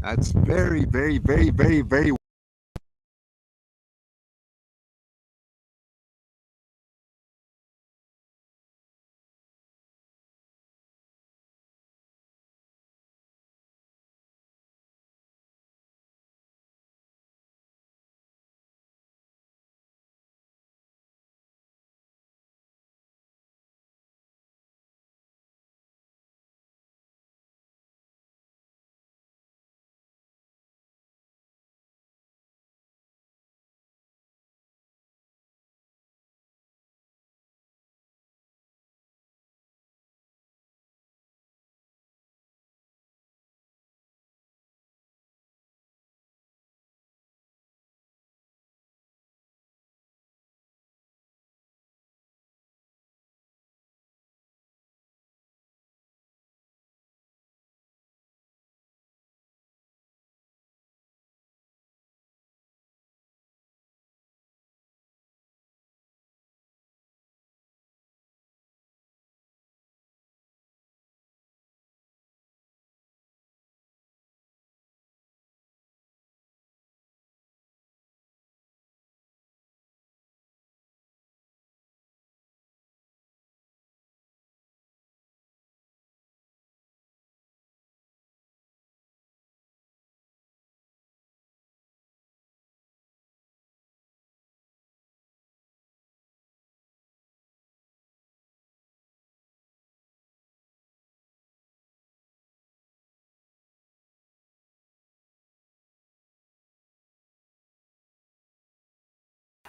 That's very, very, very, very, very.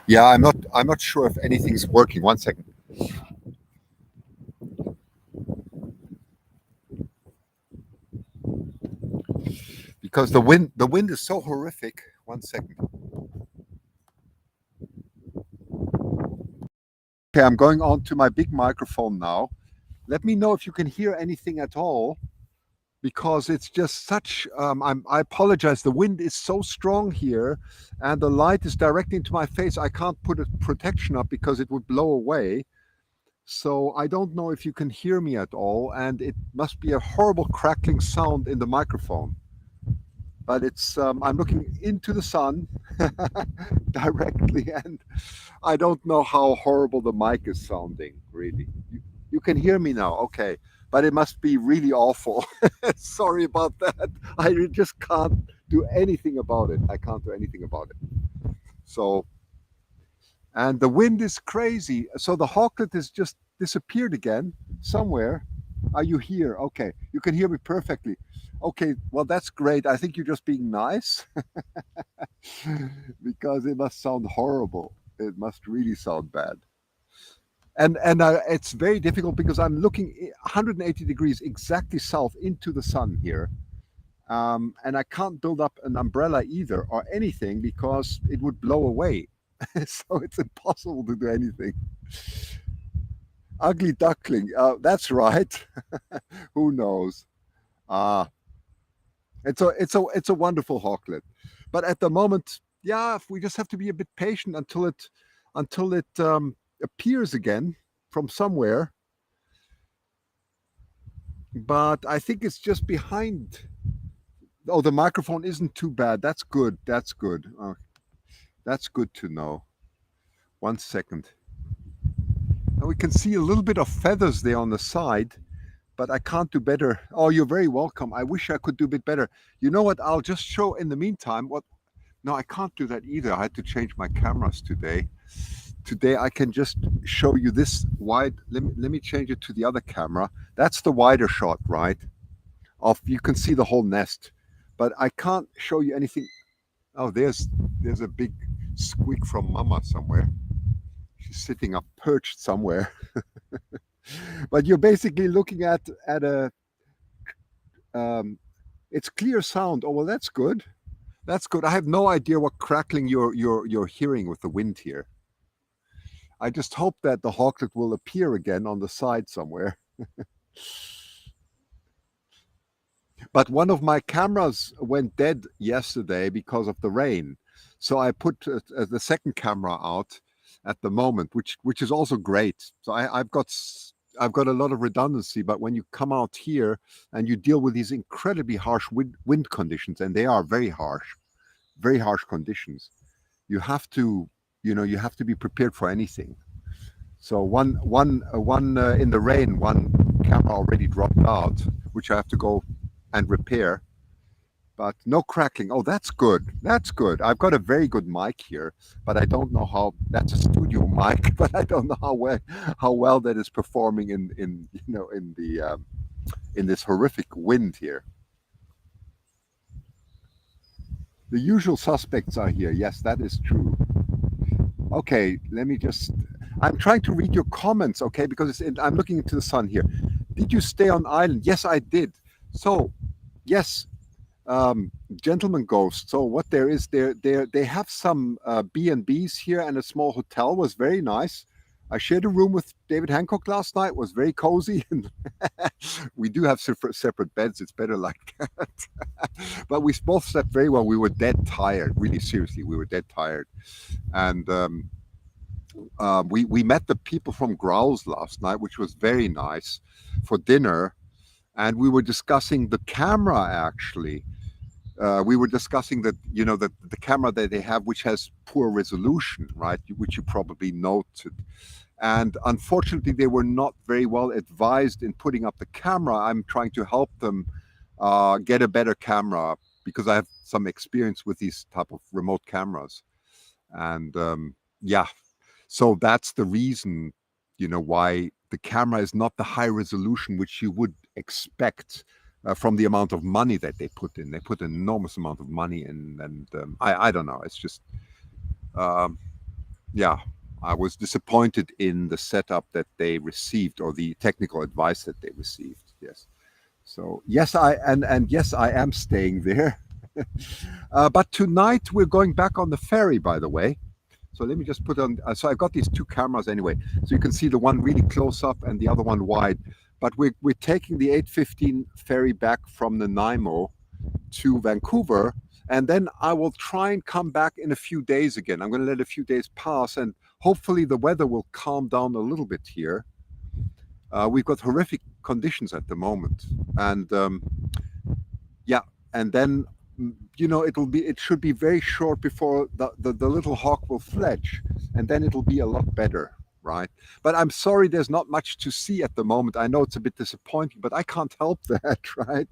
Yeah, I'm not sure if anything's working. One second. Because the wind is so horrific. One second. Okay, I'm going on to my big microphone now. Let me know if you can hear anything at all, because it's just such. I apologize. The wind is so strong here, and the light is directly into my face. I can't put a protection up because it would blow away. So I don't know if you can hear me at all, and it must be a horrible crackling sound in the microphone. But it's I'm looking into the sun directly, and I don't know how horrible the mic is sounding. Really, you can hear me now, okay? But it must be really awful. Sorry about that. I just can't do anything about it. I can't do anything about it. So, and the wind is crazy. So the Hawklet has just disappeared again somewhere. Are you here? Okay, you can hear me perfectly. Okay, well that's great. I think you're just being nice because it must sound horrible. It must really sound bad. And it's very difficult because I'm looking 180 degrees exactly south into the sun here, and I can't build up an umbrella either or anything because it would blow away. So it's impossible to do anything. Ugly duckling. That's right. Who knows? Ah, it's a wonderful hawklet, but at the moment, yeah, we just have to be a bit patient until it appears again from somewhere. But I think it's just behind. Oh, the microphone isn't too bad. That's good. That's good. That's good to know. One second. And we can see a little bit of feathers there on the side, but I can't do better. Oh, you're very welcome. I wish I could do a bit better. You know what? I'll just show in the meantime what. No, I can't do that either. I had to change my cameras today. Today I can just show you this wide. Let me change it to the other camera. That's the wider shot, right? Of you can see the whole nest, but I can't show you anything. Oh, there's a big squeak from Mama somewhere. She's sitting up perched somewhere. But you're basically looking at a it's clear sound. Oh well, that's good. That's good. I have no idea what crackling you're hearing with the wind here. I just hope that the hawklet will appear again on the side somewhere. But one of my cameras went dead yesterday because of the rain. So I put the second camera out at the moment, which is also great. So I've got I've got a lot of redundancy, but when you come out here and you deal with these incredibly harsh wind conditions, and they are very harsh conditions, you have to, you have to be prepared for anything. So one in the rain, one camera already dropped out, which I have to go and repair. But no crackling. Oh, that's good. That's good. I've got a very good mic here, but I don't know how. That's a studio mic, but I don't know how well that is performing in in the in this horrific wind here. The usual suspects are here. Yes, that is true. Okay, let me just. I'm trying to read your comments, okay, because I'm looking into the sun here. Did you stay on island? Yes, I did. So, yes, gentleman ghost. So what there is they have some B&Bs here, and a small hotel was very nice. I shared a room with David Hancock last night. Was very cozy, and we do have separate beds. It's better like that. But we both slept very well. We were dead tired. Really, seriously, we were dead tired, and we met the people from Growls last night, which was very nice, for dinner, and we were discussing the camera actually. We were discussing that that the camera that they have, which has poor resolution, right, which you probably noted, and unfortunately they were not very well advised in putting up the camera. I'm trying to help them get a better camera because I have some experience with these type of remote cameras, and yeah, so that's the reason why the camera is not the high resolution which you would expect from the amount of money that they put in. They put an enormous amount of money in, and I don't know. It's just, yeah, I was disappointed in the setup that they received, or the technical advice that they received. Yes. So yes, and yes, I am staying there. But tonight we're going back on the ferry, by the way. So let me just put on. So I've got these two cameras anyway, so you can see the one really close up and the other one wide. But we're taking the 8:15 ferry back from Nanaimo to Vancouver, and then I will try and come back in a few days again. I'm going to let a few days pass, and hopefully the weather will calm down a little bit here. We've got horrific conditions at the moment, and yeah, and then it should be very short before the little hawk will fledge, and then it'll be a lot better, right? But I'm sorry, there's not much to see at the moment. I know it's a bit disappointing, but I can't help that, right?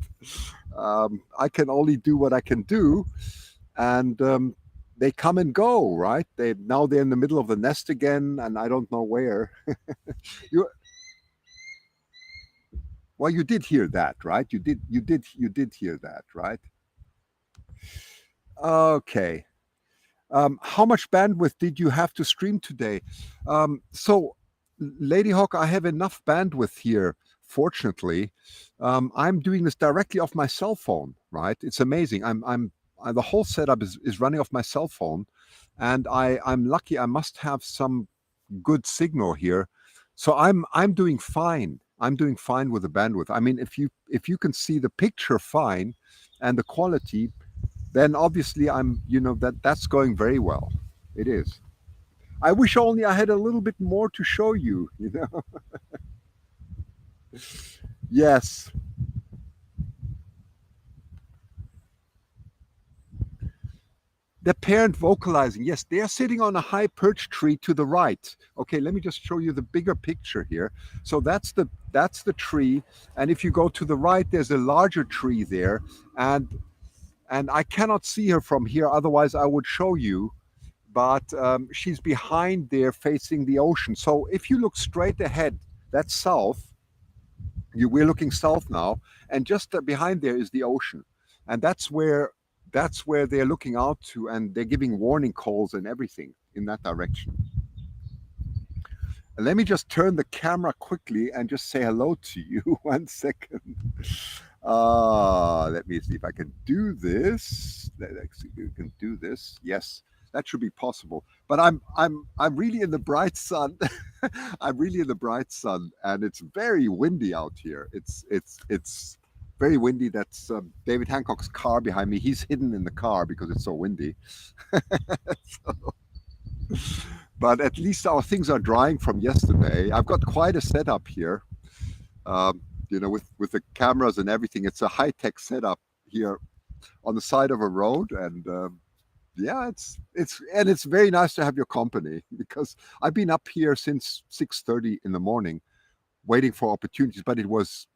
I can only do what I can do, and they come and go, right? They're in the middle of the nest again, and I don't know where. you well, you did hear that, right? You did hear that, right? Okay. How much bandwidth did you have to stream today? So, Lady Hawk, I have enough bandwidth here. Fortunately, I'm doing this directly off my cell phone. Right? It's amazing. The whole setup is running off my cell phone, and I'm lucky. I must have some good signal here, so I'm doing fine. I'm doing fine with the bandwidth. I mean, if you can see the picture fine, and the quality, then obviously that's going very well. It is. I wish only I had a little bit more to show you. Yes. The parent vocalizing. Yes, they are sitting on a high perch tree to the right. Okay, let me just show you the bigger picture here. So that's the tree, and if you go to the right, there's a larger tree there, and I cannot see her from here. Otherwise, I would show you. But she's behind there, facing the ocean. So if you look straight ahead, that's south. We're looking south now, and just behind there is the ocean, and that's where they're looking out to, and they're giving warning calls and everything in that direction. Let me just turn the camera quickly and just say hello to you. 1 second. Let me see if I can do this. Let's see if we can do this. Yes, that should be possible. But I'm really in the bright sun. I'm really in the bright sun, and it's very windy out here. It's very windy. That's David Hancock's car behind me. He's hidden in the car because it's so windy. So, but at least our things are drying from yesterday. I've got quite a setup here. with the cameras and everything. It's a high tech setup here on the side of a road, and yeah, it's very nice to have your company because I've been up here since 6:30 in the morning waiting for opportunities, but it was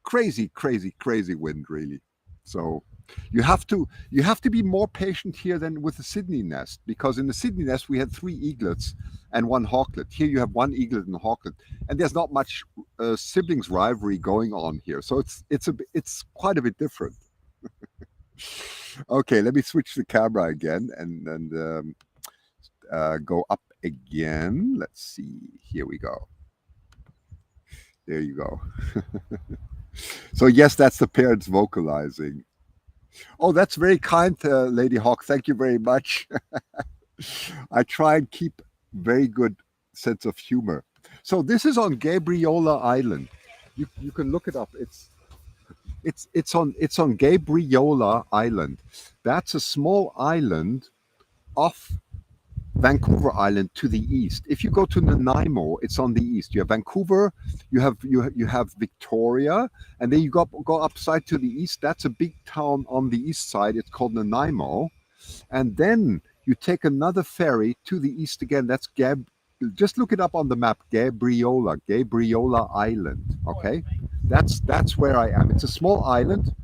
crazy, crazy, crazy wind, really. So you have to be more patient here than with the Sydney nest, because in the Sydney nest we had three eaglets and one hawklet. Here you have one eaglet and a hawklet, and there's not much siblings rivalry going on here. So it's quite a bit different. Okay, let me switch the camera again and go up again. Let's see. Here we go. There you go. So yes, that's the parents vocalizing. Oh, that's very kind, Lady Hawk. Thank you very much. I try and keep very good sense of humor. So this is on Gabriola Island. You can look it up. It's on Gabriola Island. That's a small island off Vancouver Island to the east. If you go to Nanaimo, it's on the east. You have Vancouver, you have Victoria, and then you go upside to the east. That's a big town on the east side. It's called Nanaimo, and then you take another ferry to the east again. That's Gab. Just look it up on the map. Gabriola Island. Okay, that's where I am. It's a small island.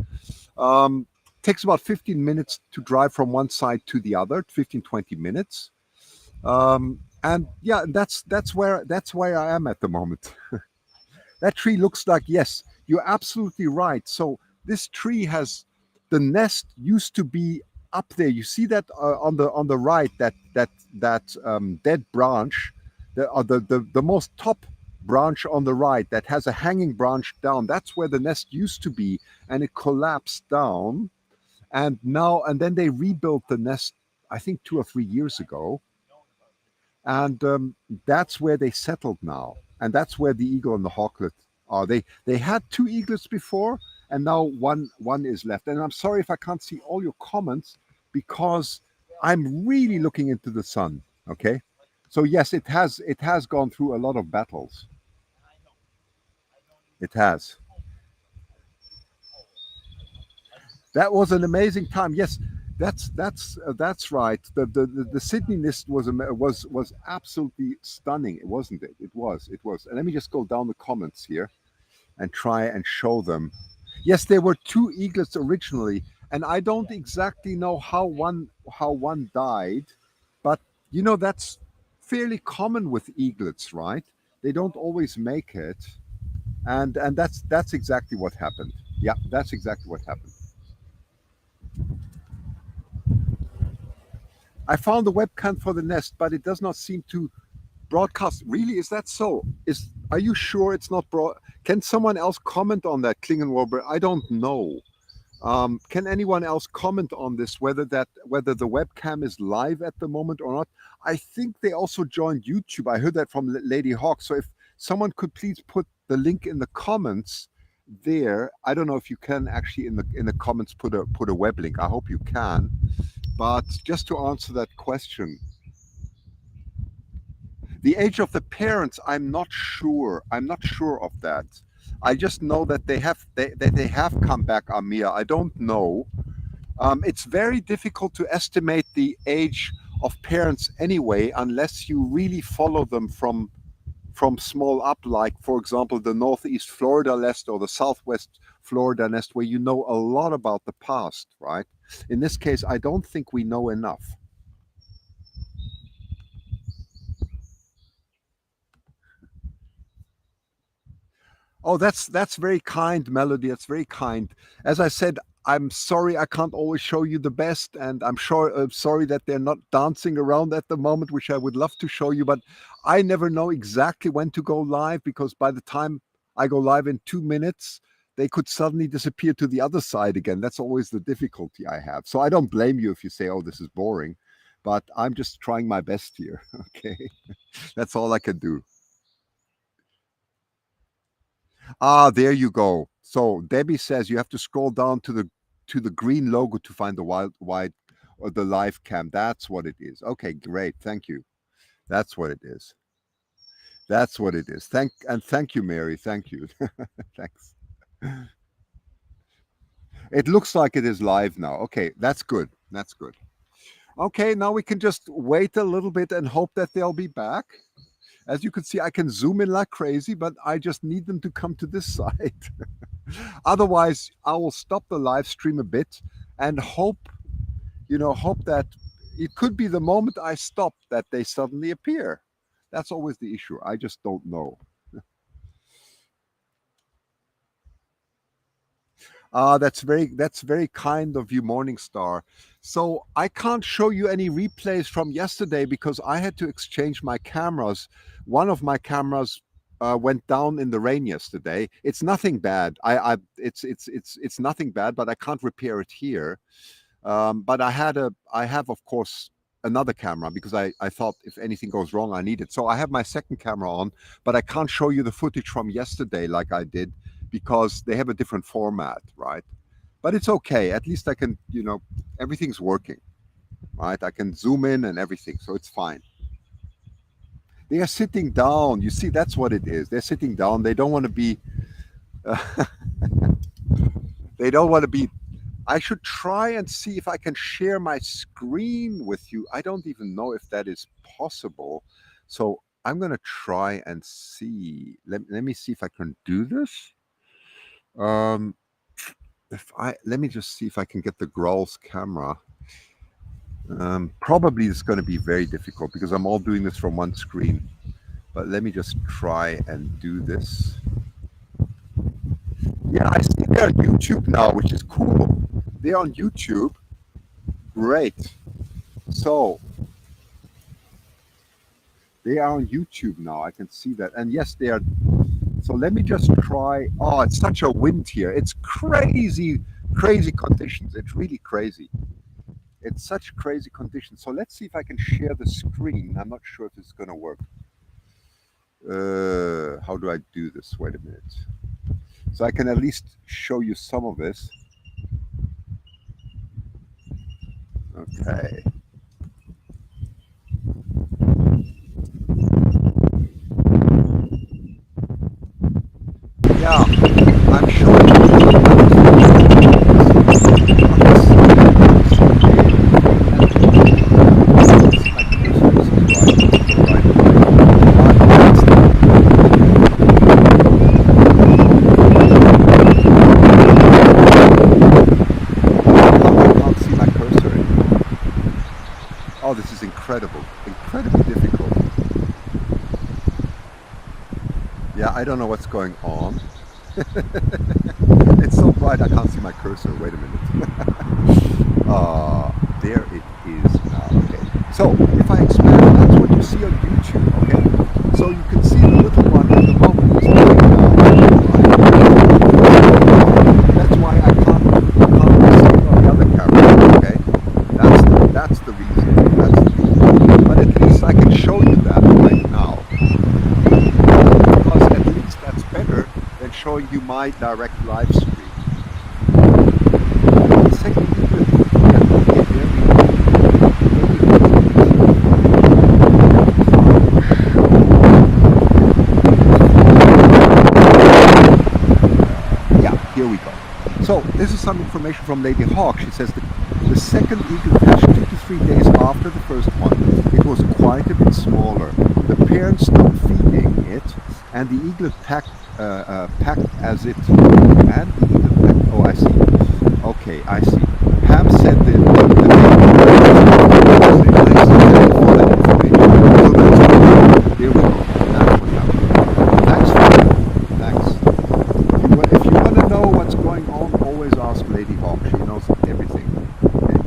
Um, Takes about 15 minutes to drive from one side to the other. 15-20 minutes. And yeah, that's where I am at the moment. That tree looks like, yes, you're absolutely right. So this tree has, the nest used to be up there. You see that on the right, that dead branch, the most top branch on the right that has a hanging branch down. That's where the nest used to be, and it collapsed down. And then they rebuilt the nest, I think 2 or 3 years ago, and that's where they settled now, and that's where the eagle and the hawklet are. They had two eaglets before, and now one is left. And I'm sorry if I can't see all your comments, because I'm really looking into the sun. Okay, so yes, it has gone through a lot of battles. It has. That was an amazing time. Yes, that's right. The Sydney list was absolutely stunning, wasn't it? It was. And let me just go down the comments here and try and show them. Yes, there were two eaglets originally, and I don't exactly know how one died, but that's fairly common with eaglets, right? They don't always make it, and that's exactly what happened. Yeah, that's exactly what happened. I found the webcam for the Nest, but it does not seem to broadcast. Really, is that so? Are you sure it's not broad? Can someone else comment on that, Klingenwalber? I don't know. Can anyone else comment on this? Whether the webcam is live at the moment or not? I think they also joined YouTube. I heard that from Lady Hawk. So if someone could please put the link in the comments there. I don't know if you can actually in the comments put a web link. I hope you can. But just to answer that question, the age of the parents, I'm not sure. I'm not sure of that. I just know that they have come back, Amir. I don't know. It's very difficult to estimate the age of parents anyway, unless you really follow them from small up, like for example the Northeast Florida nest or the Southwest Florida nest, where you know a lot about the past, right? In this case, I don't think we know enough. Oh, that's very kind, Melody. That's very kind. As I said, I'm sorry I can't always show you the best, and sorry that they're not dancing around at the moment, which I would love to show you. But I never know exactly when to go live, because by the time I go live in 2 minutes, they could suddenly disappear to the other side again. That's always the difficulty I have. So I don't blame you if you say, "Oh, this is boring," but I'm just trying my best here. Okay, that's all I can do. Ah, there you go. So Debbie says you have to scroll down to the green logo to find the wild white or the live cam. That's what it is. Okay, great. Thank you. That's what it is. That's what it is. Thank you, Mary. Thank you. Thanks. It looks like it is live now. Okay, that's good. That's good. Okay, now we can just wait a little bit and hope that they'll be back. As you can see, I can zoom in like crazy, but I just need them to come to this side. Otherwise, I will stop the live stream a bit and hope, hope that it could be the moment I stop that they suddenly appear. That's always the issue. I just don't know. That's very kind of you, Morningstar. So I can't show you any replays from yesterday because I had to exchange my cameras. One of my cameras went down in the rain yesterday. It's nothing bad. It's nothing bad, but I can't repair it here. But I have of course another camera because I thought if anything goes wrong, I need it. So I have my second camera on, but I can't show you the footage from yesterday like I did because they have a different format, right? But it's okay. At least I can, everything's working, right? I can zoom in and everything, so it's fine. They are sitting down. You see, that's what it is. They're sitting down. They don't want to be. They don't want to be. I should try and see if I can share my screen with you. I don't even know if that is possible. So I'm going to try and see. Let me see if I can do this. Let me just see if I can get the Growl's camera. Probably it's going to be very difficult because I'm all doing this from one screen. But let me just try and do this. Yeah, I see they're on YouTube now, which is cool. They're on YouTube. Great. So they are on YouTube now. I can see that. And yes, they are. So let me just try. Oh, it's such a wind here. It's crazy, crazy conditions. It's really crazy. It's such crazy conditions. So let's see if I can share the screen. I'm not sure if it's going to work. How do I do this? Wait a minute. So I can at least show you some of this. Okay. Yeah, I'm showing you. Oh, this is incredible, incredibly difficult. Yeah, I don't know what's going on. It's so bright I can't see my cursor. Wait a minute. There it is now. Okay. So if I expand, that's what you see on YouTube. Okay. So you can see the little one at the moment is going down. That's why I can't see it on the other camera. Okay. That's the reason. That's the reason. But at least I can show you that right now. Because at least that's better than showing you my direct live stream. Second, here we go. So this is some information from Lady Hawk. She says that the second eagle hatched 2 to 3 days after the first one. It was quite a bit smaller. The parent stopped feeding it, and the eaglet packed as it. And the eaglet packed. Oh, I see. Okay, I see. Pam said that there we go. That's what happened. Thanks for that. Thanks. If you want to know what's going on, always ask Lady Hawk. She knows everything. Okay.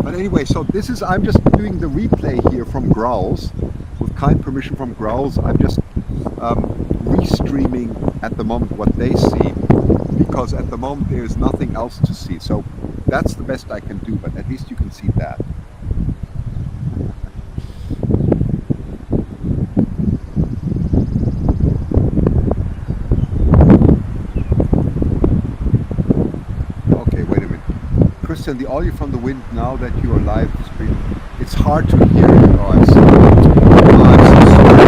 But anyway, so this is, I'm just doing the replay here from Growls. With kind permission from Growls, I'm just restreaming at the moment what they see, because at the moment there is nothing else to see. So that's the best I can do, but at least you can see that. Okay, wait a minute. Christian, the audio from the wind now that you are live streaming, it's hard to hear you. Oh, I'm so sorry.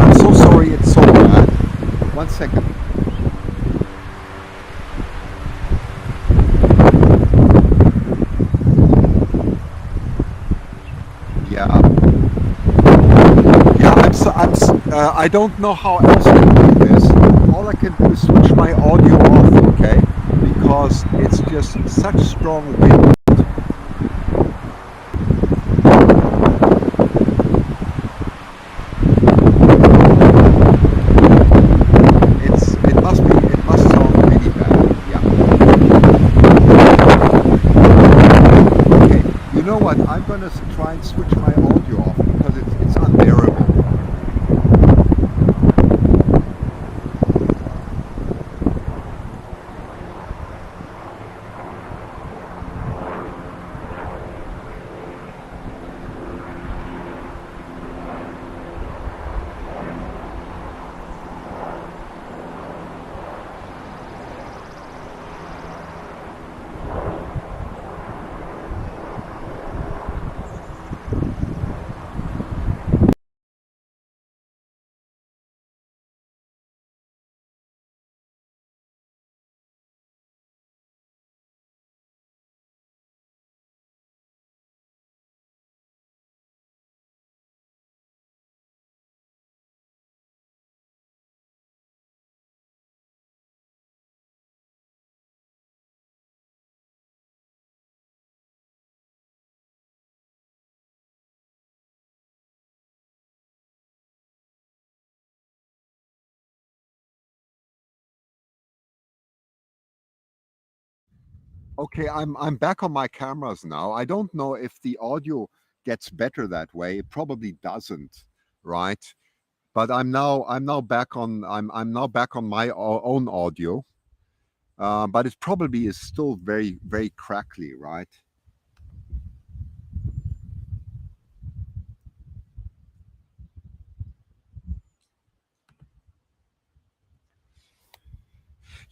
I'm so sorry. I don't know how else to do this. All I can do is switch my audio off, okay? Because it's just such strong wind. It must sound really bad. Yeah. Okay. You know what? I'm gonna try and switch my audio off because it's unbearable. Okay, I'm back on my cameras now. I don't know if the audio gets better that way. It probably doesn't, right? But I'm now back on my own audio. But it probably is still very crackly, right?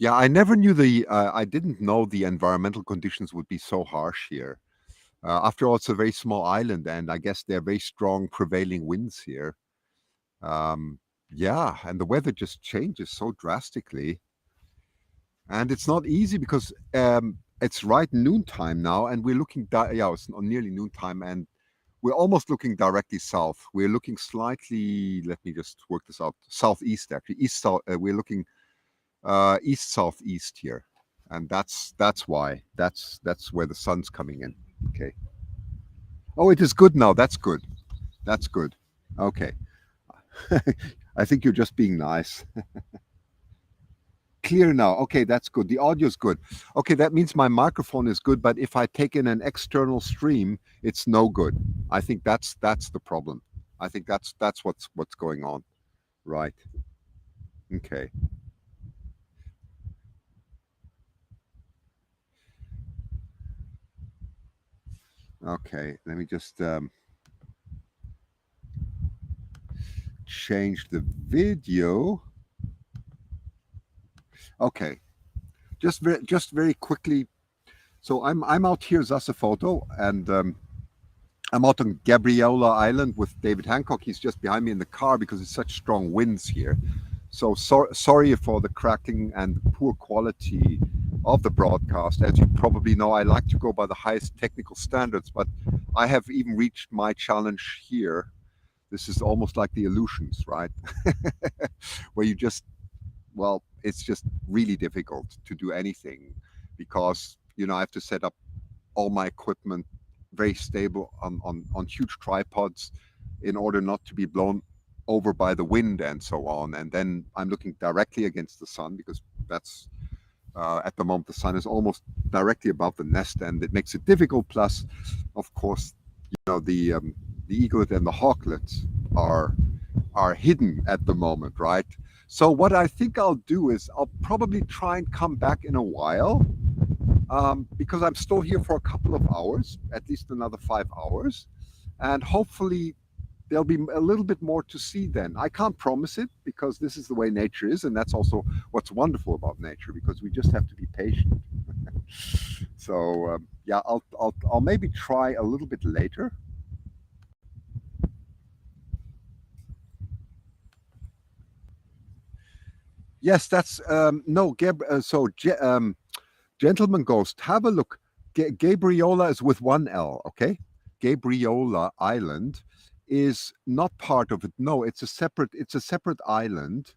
Yeah, I didn't know the environmental conditions would be so harsh here. After all, it's a very small island, and I guess there are very strong prevailing winds here. Um, yeah, and the weather just changes so drastically. And it's not easy because it's right noontime now, and we're yeah, it's nearly noontime, and we're almost looking directly south. We're looking slightly, let me just work this out, southeast actually, east south. We're looking east southeast here, and that's why that's where the sun's coming in. Okay. Oh, it is good now. That's good. That's good. Okay. I think you're just being nice. Clear now. Okay, that's good. The audio's good. Okay, that means my microphone is good, but if I take in an external stream, it's no good. I think that's the problem. I think that's what's going on. Right. Okay. Okay. Let me just change the video. Okay. Just very quickly. So I'm out here, that's a photo, and I'm out on Gabriola Island with David Hancock. He's just behind me in the car because it's such strong winds here. So sorry for the cracking and the poor quality of the broadcast. As you probably know, I like to go by the highest technical standards, but I have even reached my challenge here. This is almost like the illusions, right? Where you just, well, it's just really difficult to do anything because, I have to set up all my equipment very stable on huge tripods in order not to be blown over by the wind and so on. And then I'm looking directly against the sun because that's at the moment the sun is almost directly above the nest, and it makes it difficult. Plus, of course, the eaglet and the hawklet are hidden at the moment, right? So what I think I'll do is I'll probably try and come back in a while because I'm still here for a couple of hours, at least another 5 hours, and hopefully there'll be a little bit more to see then. I can't promise it because this is the way nature is, and that's also what's wonderful about nature because we just have to be patient. So yeah, I'll maybe try a little bit later. Yes, that's no, Gentleman Ghost, have a look. Gabriola is with one L, okay? Gabriola Island is not part of it. No, it's a separate island.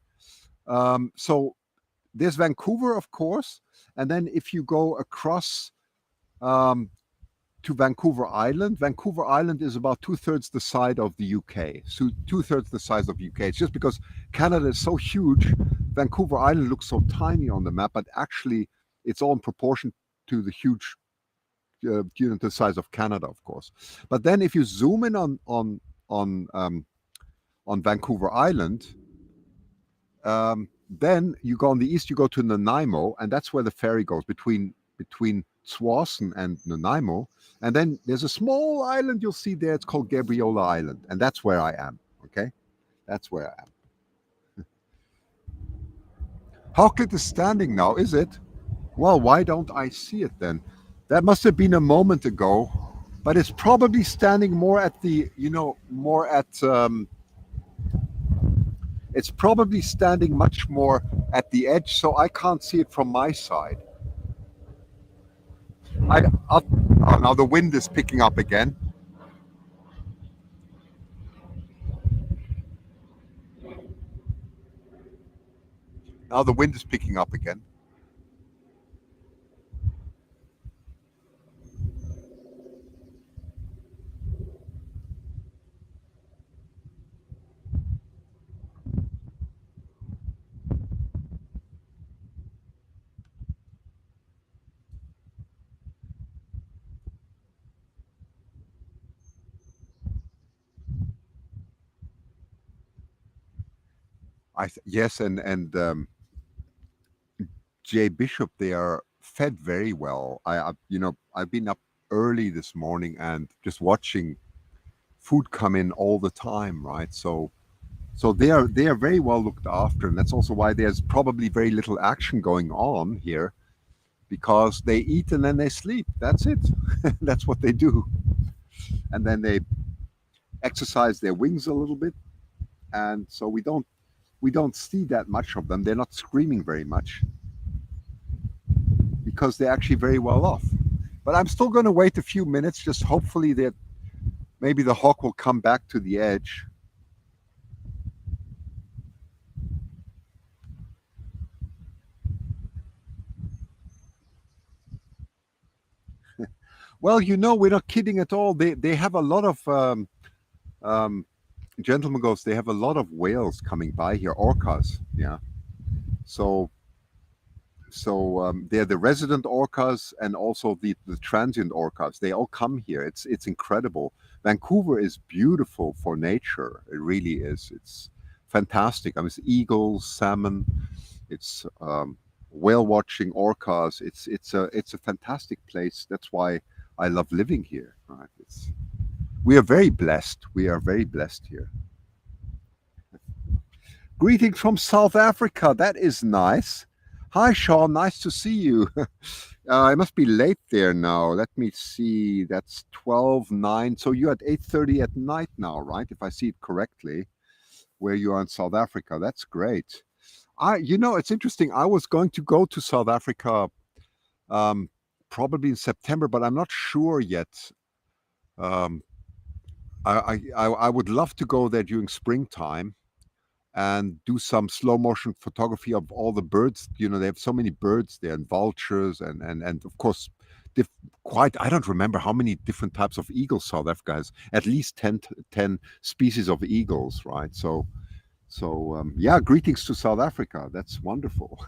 So there's Vancouver, of course, and then if you go across um, to Vancouver Island, Vancouver Island is about two-thirds the size of the UK. So two-thirds the size of UK. It's just because Canada is so huge, Vancouver Island looks so tiny on the map, but actually it's all in proportion to the huge, the size of Canada, of course. But then if you zoom in on Vancouver Island, then you go on the east, you go to Nanaimo, and that's where the ferry goes between Tsawwassen and Nanaimo. And then there's a small island you'll see there. It's called Gabriola Island, and that's where I am. Okay, that's where I am. Hawklet is standing now, is it? Well, why don't I see it then? That must have been a moment ago, but it's probably standing more at the, more at. It's probably standing much more at the edge, so I can't see it from my side. Oh, now the wind is picking up again. Now the wind is picking up again. Yes, and Jay Bishop, they are fed very well. I've been up early this morning and just watching food come in all the time, right? So they are very well looked after, and that's also why there's probably very little action going on here, because they eat and then they sleep. That's it. That's what they do, and then they exercise their wings a little bit, and so we don't see that much of them. They're not screaming very much because they're actually very well off. But I'm still going to wait a few minutes, just hopefully that maybe the hawk will come back to the edge. Well, we're not kidding at all. They have a lot of um, gentleman ghosts. They have a lot of whales coming by here, orcas. Yeah. So they're the resident orcas and also the transient orcas. They all come here. It's incredible. Vancouver is beautiful for nature. It really is. It's fantastic. I mean, it's eagles, salmon. It's whale watching, orcas. It's a fantastic place. That's why I love living here. Right? We are very blessed. We are very blessed here. Greetings from South Africa. That is nice. Hi, Sean. Nice to see you. It must be late there now. Let me see. That's 12:09. So you're at 8:30 at night now, right? If I see it correctly, where you are in South Africa. That's great. It's interesting. I was going to go to South Africa um, probably in September, but I'm not sure yet. Um, I would love to go there during springtime and do some slow motion photography of all the birds. They have so many birds there, and vultures, and of course, quite. I don't remember how many different types of eagles South Africa has. At least 10 species of eagles, right? So yeah, greetings to South Africa. That's wonderful.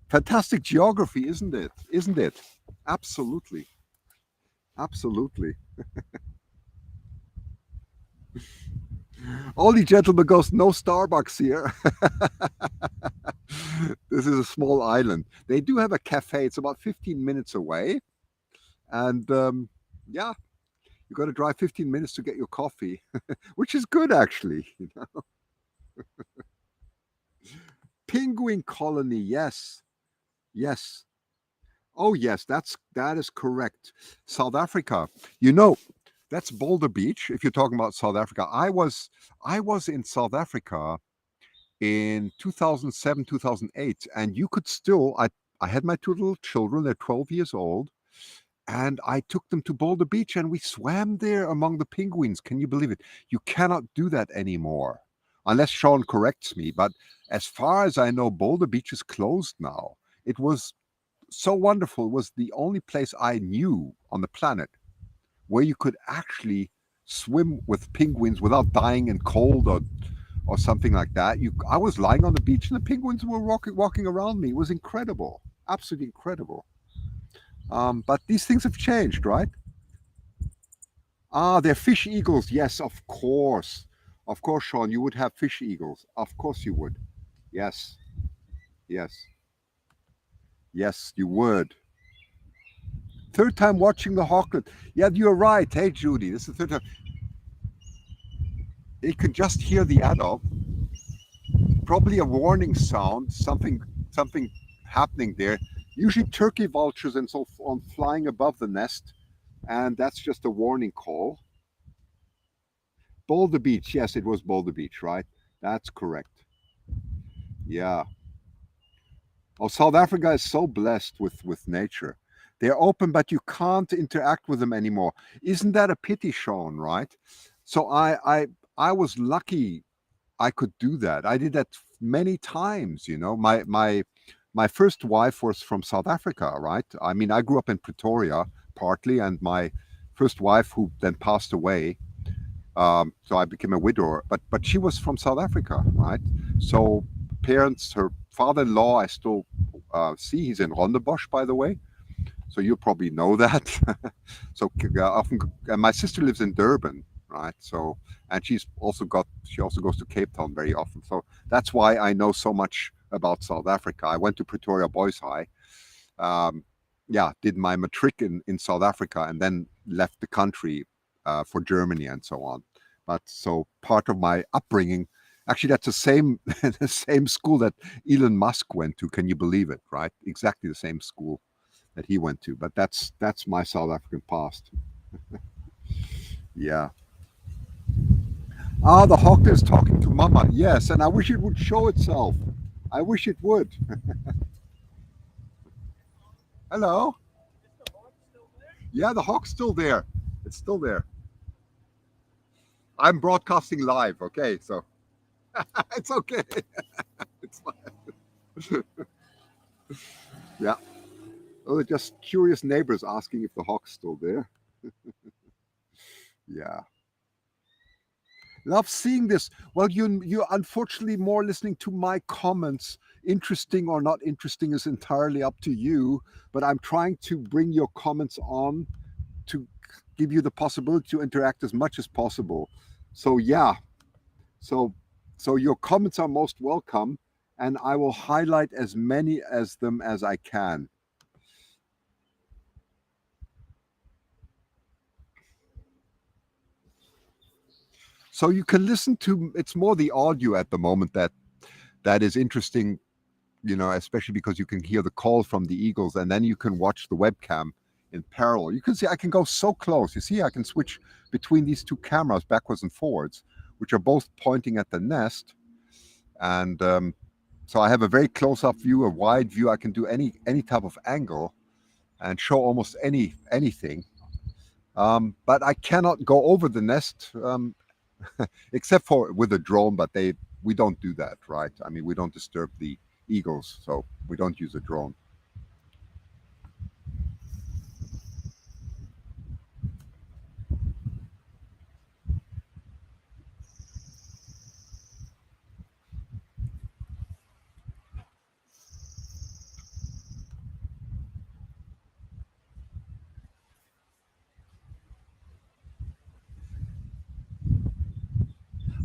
Fantastic geography, isn't it? Isn't it? Absolutely, absolutely. Only gentleman goes, no Starbucks here. This is a small island. They do have a cafe. It's about 15 minutes away. And yeah, you got to drive 15 minutes to get your coffee, which is good actually. Penguin colony, yes. Yes. Oh yes, that is correct. South Africa. That's Boulder Beach. If you're talking about South Africa, I was in South Africa in 2007, 2008, and you could still. I had my two little children. They're 12 years old, and I took them to Boulder Beach and we swam there among the penguins. Can you believe it? You cannot do that anymore, unless Sean corrects me. But as far as I know, Boulder Beach is closed now. It was so wonderful. It was the only place I knew on the planet where you could actually swim with penguins without dying in cold or something like that. I was lying on the beach and the penguins were walking around me. It was incredible, absolutely incredible. But these things have changed, right? Ah, they're fish eagles. Yes, of course. Of course, Sean, you would have fish eagles. Of course you would. Yes, yes, yes, you would. Third time watching the Hawklet. Yeah, you're right. Hey, Judy, this is the third time. You could just hear the adult. Probably a warning sound, something happening there. Usually turkey vultures and so on flying above the nest, and that's just a warning call. Boulder Beach, yes, it was Boulder Beach, right? That's correct. Yeah. Oh, South Africa is so blessed with nature. They're open, but you can't interact with them anymore. Isn't that a pity, Sean? Right? So I was lucky I could do that. I did that many times. You know, my first wife was from South Africa, right? I mean, I grew up in Pretoria partly, and my first wife, who then passed away, so I became a widower. But she was from South Africa, right? So parents, her father-in-law, I still see. He's in Rondebosch, by the way. So you probably know that. So often, and my sister lives in Durban, right? So and she also goes to Cape Town very often. So that's why I know so much about South Africa. I went to Pretoria Boys High. Um, yeah, did my matric in South Africa and then left the country for Germany and so on. But so part of my upbringing, actually, that's the same the same school that Elon Musk went to. Can you believe it? Right, exactly the same school that he went to. But that's my South African past. Yeah. Ah, the hawk is talking to Mama. Yes, and I wish it would show itself. I wish it would. Hello. Yeah, the hawk's still there. It's still there. I'm broadcasting live. Okay, so it's okay. It's fine. Yeah. Oh, they're just curious neighbors asking if the hawk's still there. Yeah. Love seeing this. Well, you unfortunately more listening to my comments. Interesting or not interesting is entirely up to you. But I'm trying to bring your comments on to give you the possibility to interact as much as possible. So yeah. So so your comments are most welcome, and I will highlight as many as them as I can. So you can listen to. It's more the audio at the moment that is interesting, especially because you can hear the call from the eagles and then you can watch the webcam in parallel. You can see I can go so close. You see, I can switch between these two cameras backwards and forwards, which are both pointing at the nest. And so I have a very close-up view, a wide view. I can do any type of angle and show almost anything. But I cannot go over the nest, except for with a drone. But we don't do that, right? I mean, we don't disturb the eagles, so we don't use a drone.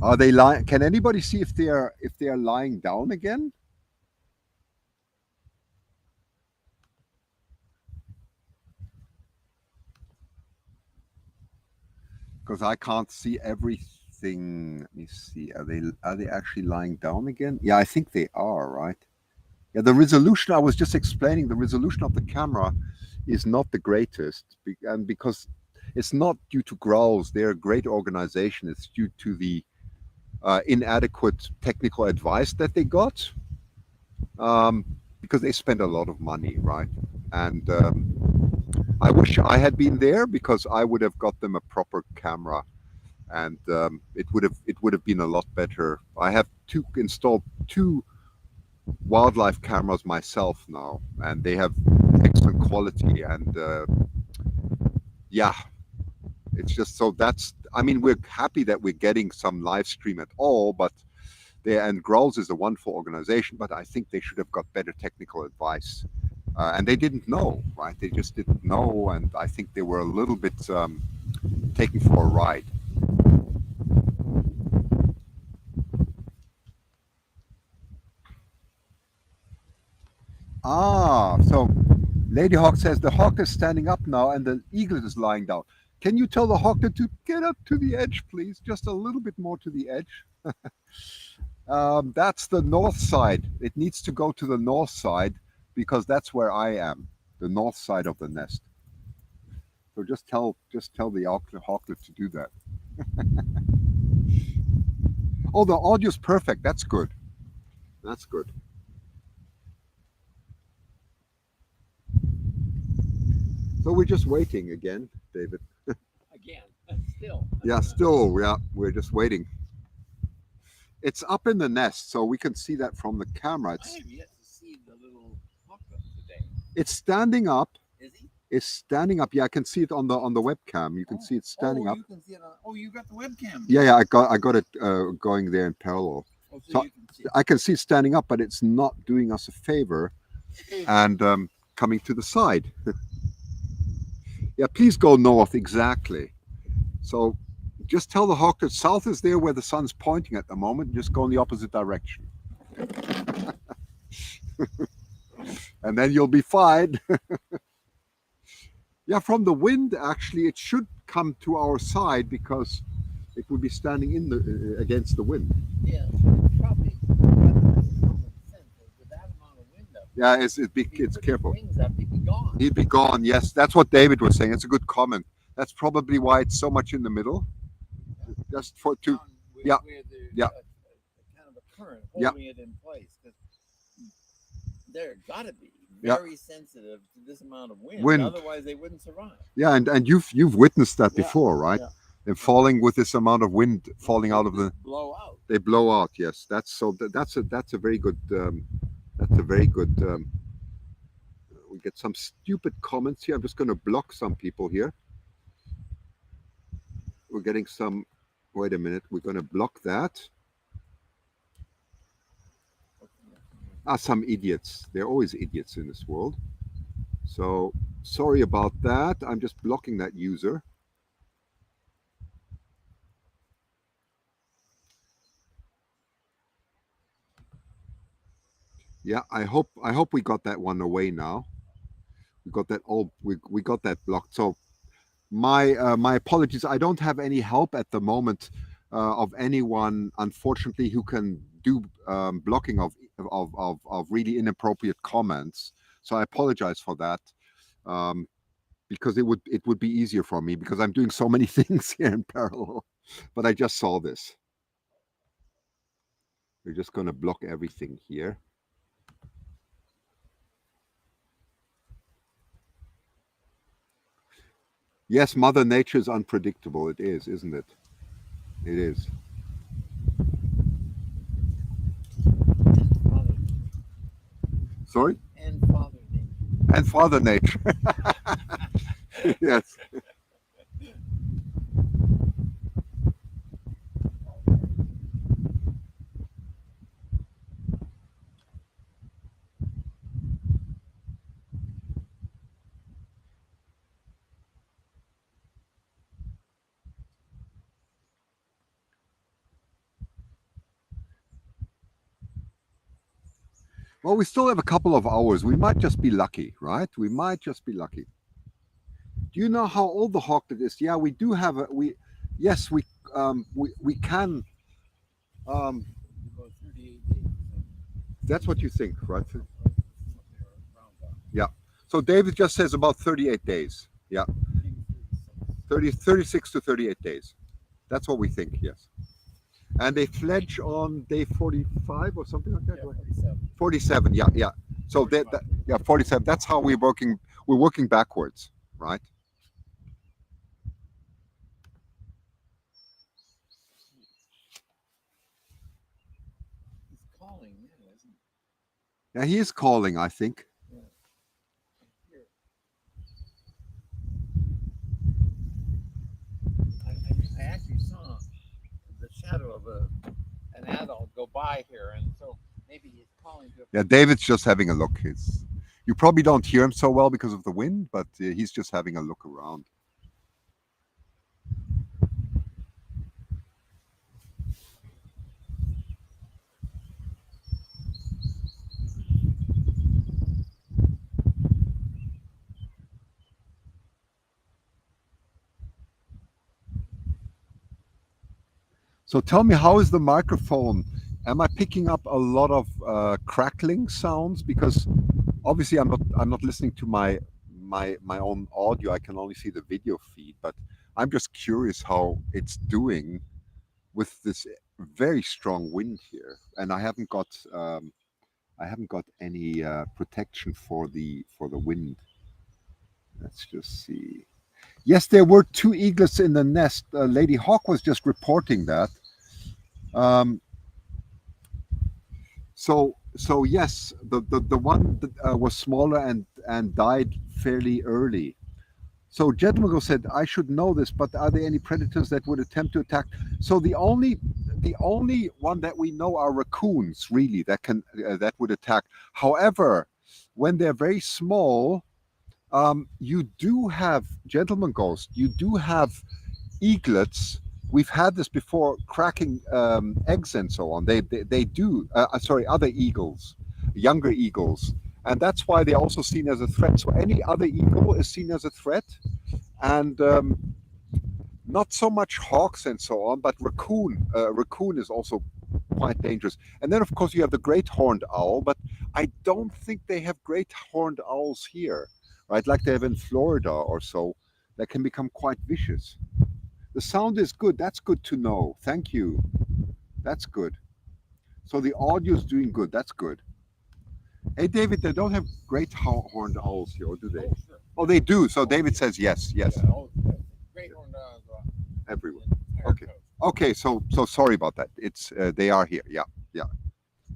Are they lying? Can anybody see if they are lying down again? Because I can't see everything. Let me see. Are they actually lying down again? Yeah, I think they are, right? Yeah, the resolution I was just explaining, the resolution of the camera is not the greatest, and because it's not due to growls, they're a great organization. It's due to the inadequate technical advice that they got, because they spend a lot of money, right? And I wish I had been there because I would have got them a proper camera, and it would have been a lot better. I have installed two wildlife cameras myself now, and they have excellent quality. And yeah, it's just so that's. I mean, we're happy that we're getting some live stream at all, but and Grolls is a wonderful organization, but I think they should have got better technical advice. And they didn't know, right? They just didn't know, and I think they were a little bit taken for a ride. Ah, so Lady Hawk says the hawk is standing up now and the eaglet is lying down. Can you tell the hawklet to get up to the edge, please? Just a little bit more to the edge. That's the north side. It needs to go to the north side because that's where I am, the north side of the nest. So just tell the hawklet to do that. Oh, the audio's perfect. That's good. That's good. So we're just waiting again, David. Again, still. Yeah, still, yeah, we're just waiting. It's up in the nest, so we can see that from the camera. I have yet to see the little Hawklet today. It's standing up. Is he? It's standing up. Yeah, I can see it on the webcam. You can see it standing up. You can see it on, you got the webcam. Yeah, I got it going there in parallel. Oh, So you can see. I can see it standing up, but it's not doing us a favor and coming to the side. Yeah, please go north, exactly. So just tell the hawk that south is there where the sun's pointing at the moment. Just go in the opposite direction. And then you'll be fine. Yeah, from the wind, actually, it should come to our side because it would be standing in the against the wind. Yeah, probably. With that amount of wind up, Yeah, it's careful. Wings up, he'd be gone. He'd be gone. Yes, that's what David was saying. It's a good comment. That's probably why it's so much in the middle. Just for to yeah. Where Yeah. Kind of a current Yeah. holding it in place. Because they're got to be Yeah. very sensitive to this amount of wind. Wind. Otherwise, they wouldn't survive. Yeah, and you've witnessed that Yeah, before, right? yeah. And falling with this amount of wind falling out of the Blow out. they blow out. Yes, that's a very good we get some stupid comments here. I'm just going to block some people here. We're getting some. Wait a minute. We're going to block that. Some idiots. There are always idiots in this world. So sorry about that. I'm just blocking that user. Yeah, I hope we got that one away now. We got that all we got that blocked. So my apologies. I don't have any help at the moment of anyone, unfortunately, who can do blocking of really inappropriate comments. So I apologize for that, because it would be easier for me because I'm doing so many things here in parallel. But I just saw this. We're just going to block everything here. Yes, Mother Nature is unpredictable. It is, isn't it? It is. Sorry? And Father Nature. And Father Nature. Yes. Well, we still have a couple of hours. We might just be lucky, right? We might just be lucky. Do you know how old the Hawklet is? Yeah, we do have a yes, we can About 38 days. that's what you think, right? Something around that. Yeah. So David just says about 38 days. Yeah. Maybe 36. 36 to 38 days. That's what we think, yes. And they fledge on day 45 or something like that, Yeah, right? 47. 47, yeah. So 45. yeah, 47. That's how we're working backwards. right? He's calling now, isn't he? Yeah, he is calling, I think. Yeah. Here. I actually saw the shadow of an adult go by here, and so maybe he's calling to. Yeah, David's just having a look. You probably don't hear him so well because of the wind, but he's just having a look around. So tell me, how is the microphone? Am I picking up a lot of crackling sounds? Because obviously I'm not listening to my own audio. I can only see the video feed, but I'm just curious how it's doing with this very strong wind here, and I haven't got any protection for the wind. Let's just see. Yes, there were two eaglets in the nest. Lady Hawk was just reporting that. Um, so yes, the one that was smaller and died fairly early. So Jedmago said, I should know this, but are there any predators that would attempt to attack? So the only one that we know are raccoons, really, that would attack. However, when they're very small, you do have, gentleman ghost, you do have eaglets. We've had this before, cracking eggs and so on. They do. Sorry, other eagles, younger eagles, and that's why they're also seen as a threat. So any other eagle is seen as a threat, and not so much hawks and so on, but raccoon is also quite dangerous. And then of course you have the great horned owl, but I don't think they have great horned owls here, right? Like they have in Florida or so, that can become quite vicious. The sound is good. That's good to know. Thank you. That's good. So the audio is doing good. That's good. Hey, David, they don't have great horned owls here, or do they? Oh, sure. Oh, they do. So David says yes, yes, Yeah, great horned everywhere. entire Okay. coast. Okay, so sorry about that. It's they are here. Yeah, yeah,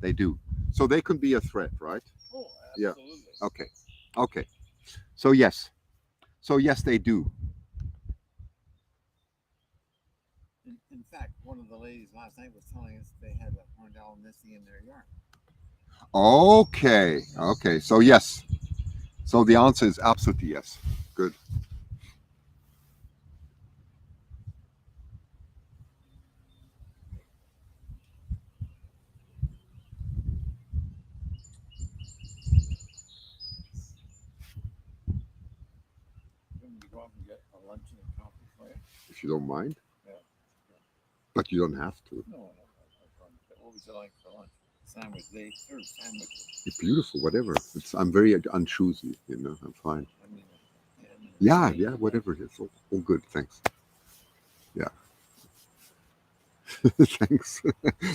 they do. So they can be a threat, right? Oh, Yeah. absolutely. Okay. Okay. So yes. So yes, they do. In fact, one of the ladies last night was telling us they had a horned owl missing in their yard. Okay. Okay. So yes. So the answer is absolutely yes. Good. Can we go out and get a lunch and a coffee for you? If you don't mind, Yeah. but you don't have to. No. What would you like for lunch? Sandwich. They serve sandwiches. It's beautiful. Whatever. I'm very unchoosy. I'm fine. I mean, Yeah. Yeah. Whatever. It's all good. Thanks. Yeah. Thanks.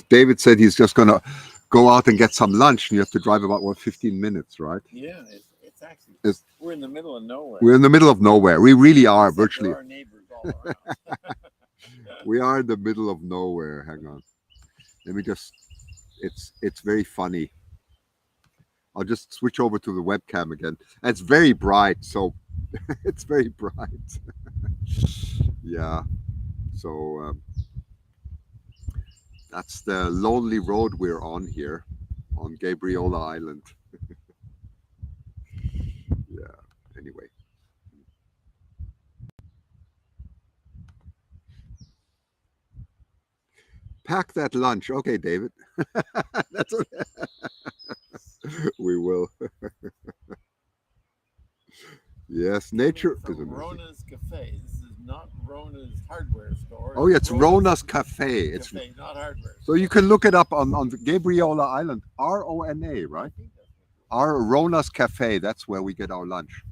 David said he's just gonna go out and get some lunch, and you have to drive about 15 minutes, right? Yeah, it's actually It's- we're in the middle of nowhere. We're in the middle of nowhere. We really are, Except there virtually. are neighbors all around. We are in the middle of nowhere. Hang on. Let me just. It's very funny. I'll just switch over to the webcam again. And it's very bright, so it's very bright. Yeah. So that's the lonely road we're on here on Gabriola Island. Yeah. Anyway. Pack that lunch. Okay, David. That's what we will. Yes, nature From is amazing. Rona's Cafe. This is not Rona's hardware store. Oh, yeah, it's Rona's Cafe. It's Cafe, not hardware. so you can look it up on the Gabriola Island. RONA, right? I think that's what Our Rona's Cafe. That's where we get our lunch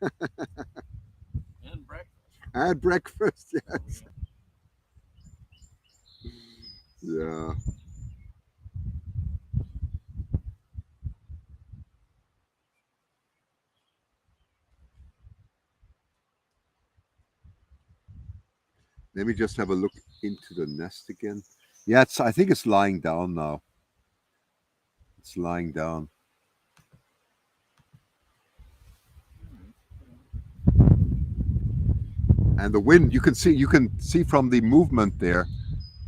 and breakfast. and breakfast. Oh, Yes. Yeah. Let me just have a look into the nest again. Yeah, I think it's lying down now. It's lying down. And the wind, you can see from the movement there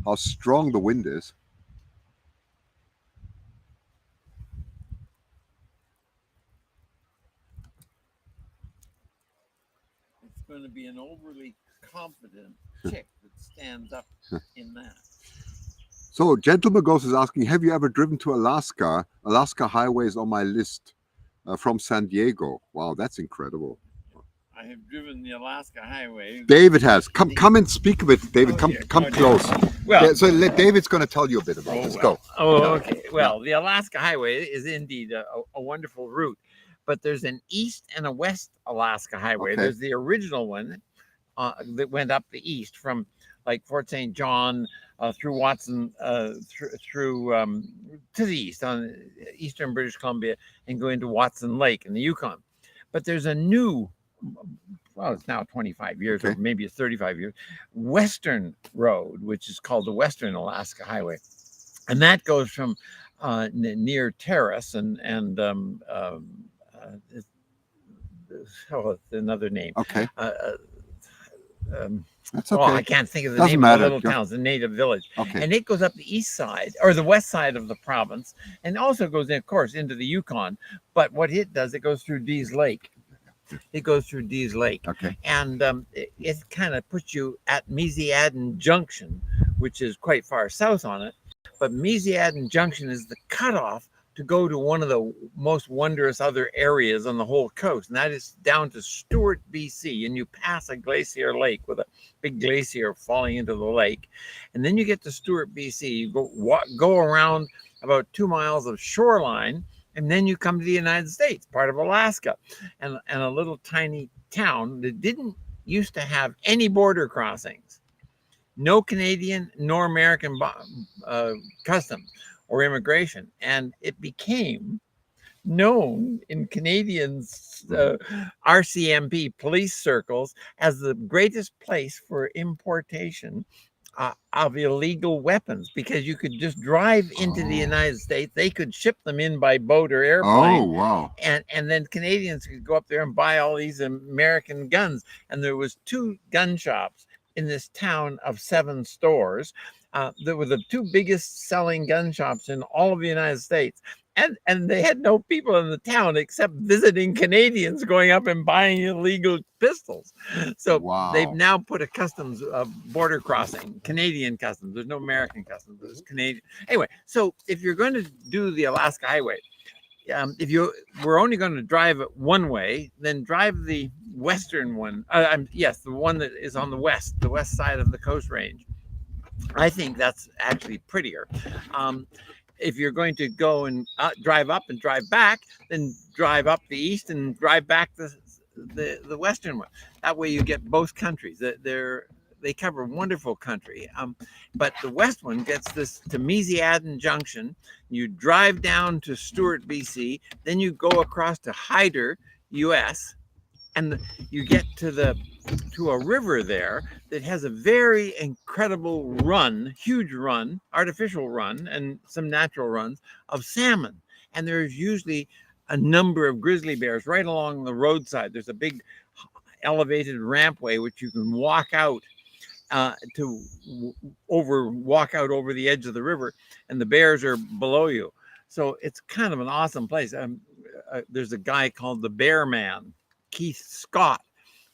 how strong the wind is. It's going to be an overly confident chick that stands up in that. So, Gentleman Ghost is asking, have you ever driven to Alaska? Alaska Highway is on my list from San Diego. Wow, that's incredible. I have driven the Alaska Highway. David has. Come and speak of it, David. Come close. Well, so David's going to tell you a bit about this. Go. Oh, okay. Well, the Alaska Highway is indeed a wonderful route, but there's an east and a west Alaska Highway. Okay. There's the original one that went up the east from like Fort St. John through Watson, through to the east on eastern British Columbia and go into Watson Lake in the Yukon. But there's a new, well, it's now 25 years, or maybe it's 35 years, western road, which is called the Western Alaska Highway. And that goes from near Terrace and it's another name. Okay. That's okay. I can't think of the name of the little town. It's a native village. Okay. And it goes up the east side or the west side of the province and also goes, of course, into the Yukon. But what it does, it goes through Dease Lake. It goes through Dease Lake. Okay. And it kind of puts you at Mesiadin Junction, which is quite far south on it. But Mesiadin Junction is the cutoff to go to one of the most wondrous other areas on the whole coast, and that is down to Stewart, BC, and you pass a glacier lake with a big glacier falling into the lake, and then you get to Stewart, BC, you go around about 2 miles of shoreline, and then you come to the United States, part of Alaska, and a little tiny town that didn't used to have any border crossings, no Canadian nor American customs or immigration, and it became known in Canadians RCMP police circles as the greatest place for importation of illegal weapons, because you could just drive into the United States. They could ship them in by boat or airplane. Oh, wow. And then Canadians could go up there and buy all these American guns. And there was 2 gun shops in this town of 7 stores. That were the 2 biggest selling gun shops in all of the United States. And they had no people in the town except visiting Canadians going up and buying illegal pistols. So they've now put a customs border crossing, Canadian customs. There's no American customs, there's Canadian. Anyway, so if you're going to do the Alaska Highway, if you were only going to drive it one way, then drive the western one. Yes, the one that is on the west side of the Coast Range. I think that's actually prettier. If you're going to go and drive up and drive back, then drive up the east and drive back the western one. That way you get both countries. They cover wonderful country. But the west one gets this to Mesiadin Junction. You drive down to Stewart, BC. Then you go across to Hyder, US, and you get to a river there that has a very incredible run, huge run, artificial run, and some natural runs of salmon. And there's usually a number of grizzly bears right along the roadside. There's a big elevated rampway which you can walk out over the edge of the river, and the bears are below you. So it's kind of an awesome place. There's a guy called the Bear Man, Keith Scott,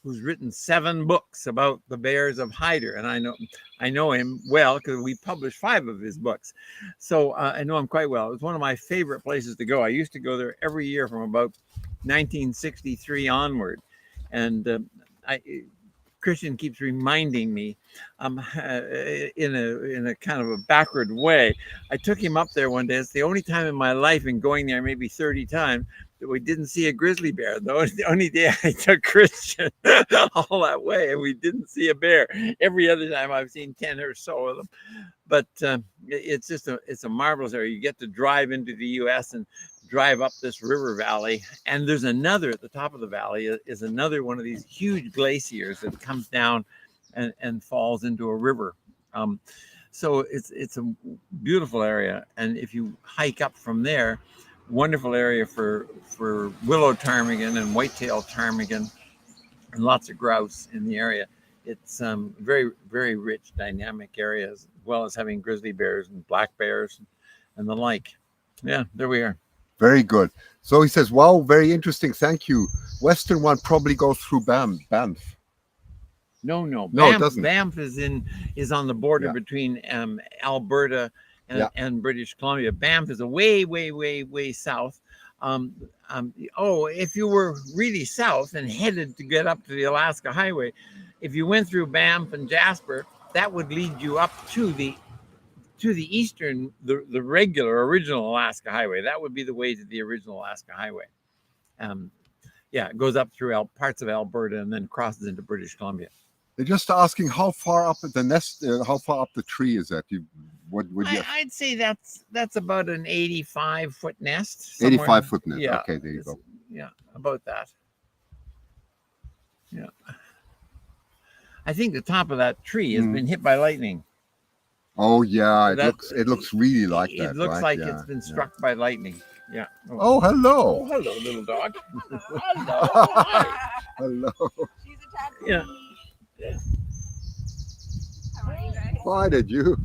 who's written 7 books about the bears of Hyder, and I know him well because we published 5 of his books, so I know him quite well. It's one of my favorite places to go. I used to go there every year from about 1963 onward, and Christian keeps reminding me in a kind of a backward way. I took him up there one day. It's the only time in my life, in going there maybe 30 times, that we didn't see a grizzly bear. The only day I took Christian all that way, and we didn't see a bear. Every other time I've seen 10 or so of them. But it's just it's a marvelous area. You get to drive into the U.S. and drive up this river valley, and there's another at the top of the valley is another one of these huge glaciers that comes down and falls into a river. So it's a beautiful area, and if you hike up from there, wonderful area for willow ptarmigan and whitetail ptarmigan, and lots of grouse in the area. It's very, very rich, dynamic area, as well as having grizzly bears and black bears and the like. Yeah, there we are. Very good. So he says, wow, very interesting. Thank you. Western one probably goes through Banff. No, No, it Banff, doesn't. Banff is on the border Yeah. between Alberta and, Yeah. and British Columbia. Banff is a way south. If you were really south and headed to get up to the Alaska Highway, if you went through Banff and Jasper, that would lead you up to the eastern, the regular original Alaska Highway. That would be the way to the original Alaska Highway. It goes up through parts of Alberta and then crosses into British Columbia. They're just asking how far up the nest, how far up the tree is that? What would you? I'd say that's about an 85-foot nest. 85-foot nest. Yeah, Okay, there you go. Yeah, about that. Yeah. I think the top of that tree has been hit by lightning. Oh yeah, it looks really like that. It looks right? like it's been struck by lightning. Yeah. Oh, hello. Oh, hello, little dog. Hello. She's attacking Yeah. me. How are you guys? Why did you?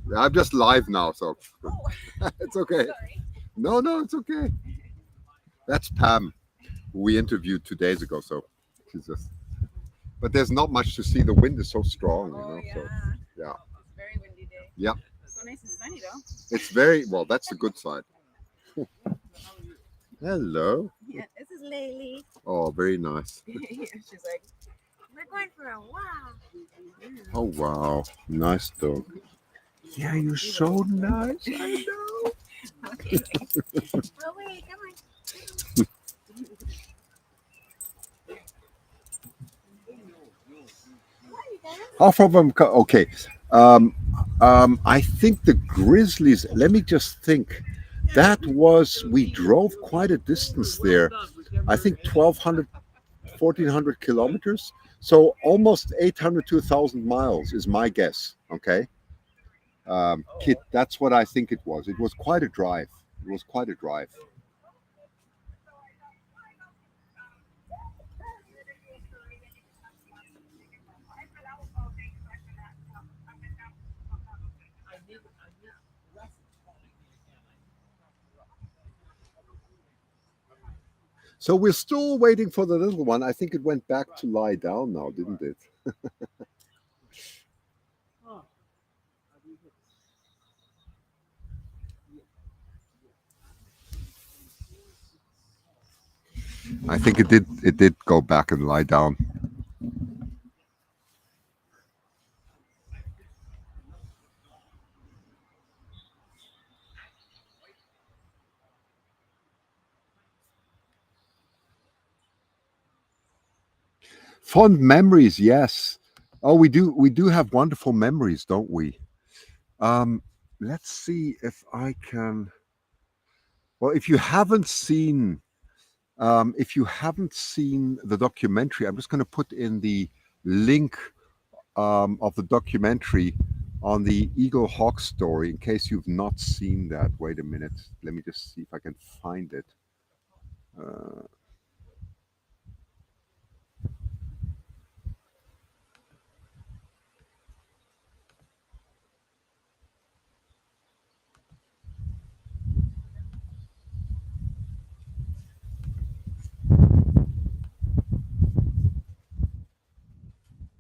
Good. I'm just live now, so Oh, it's okay. sorry. No, it's okay. That's Pam, who we interviewed 2 days ago. So she's just. But there's not much to see. The wind is so strong, Oh, you know. yeah. So yeah, It's a very windy day. Yeah. It's so nice and sunny though. it's very well. That's the good side. Hello. Yeah, this is Laylee. Oh, very nice. She's like, we're going for a walk. Oh wow, nice dog. Yeah, you're so nice. I know. Okay. Oh wait, come on. How far from? Okay. I think the Grizzlies. Let me just think. That was we drove quite a distance there. I think 1,200, 1,400 kilometers. So almost 800 to 1,000 miles is my guess. Okay. Kit, that's what I think it was. It was quite a drive. It was quite a drive. So we're still waiting for the little one. I think it went back to lie down now, didn't it? I think it did. It did go back and lie down. Fond memories, yes. Oh, we do. We do have wonderful memories, don't we? Let's see if I can. Well, if you haven't seen the documentary, I'm just going to put in the link of the documentary on the Eagle Hawk story in case you've not seen that. Wait a minute. Let me just see if I can find it.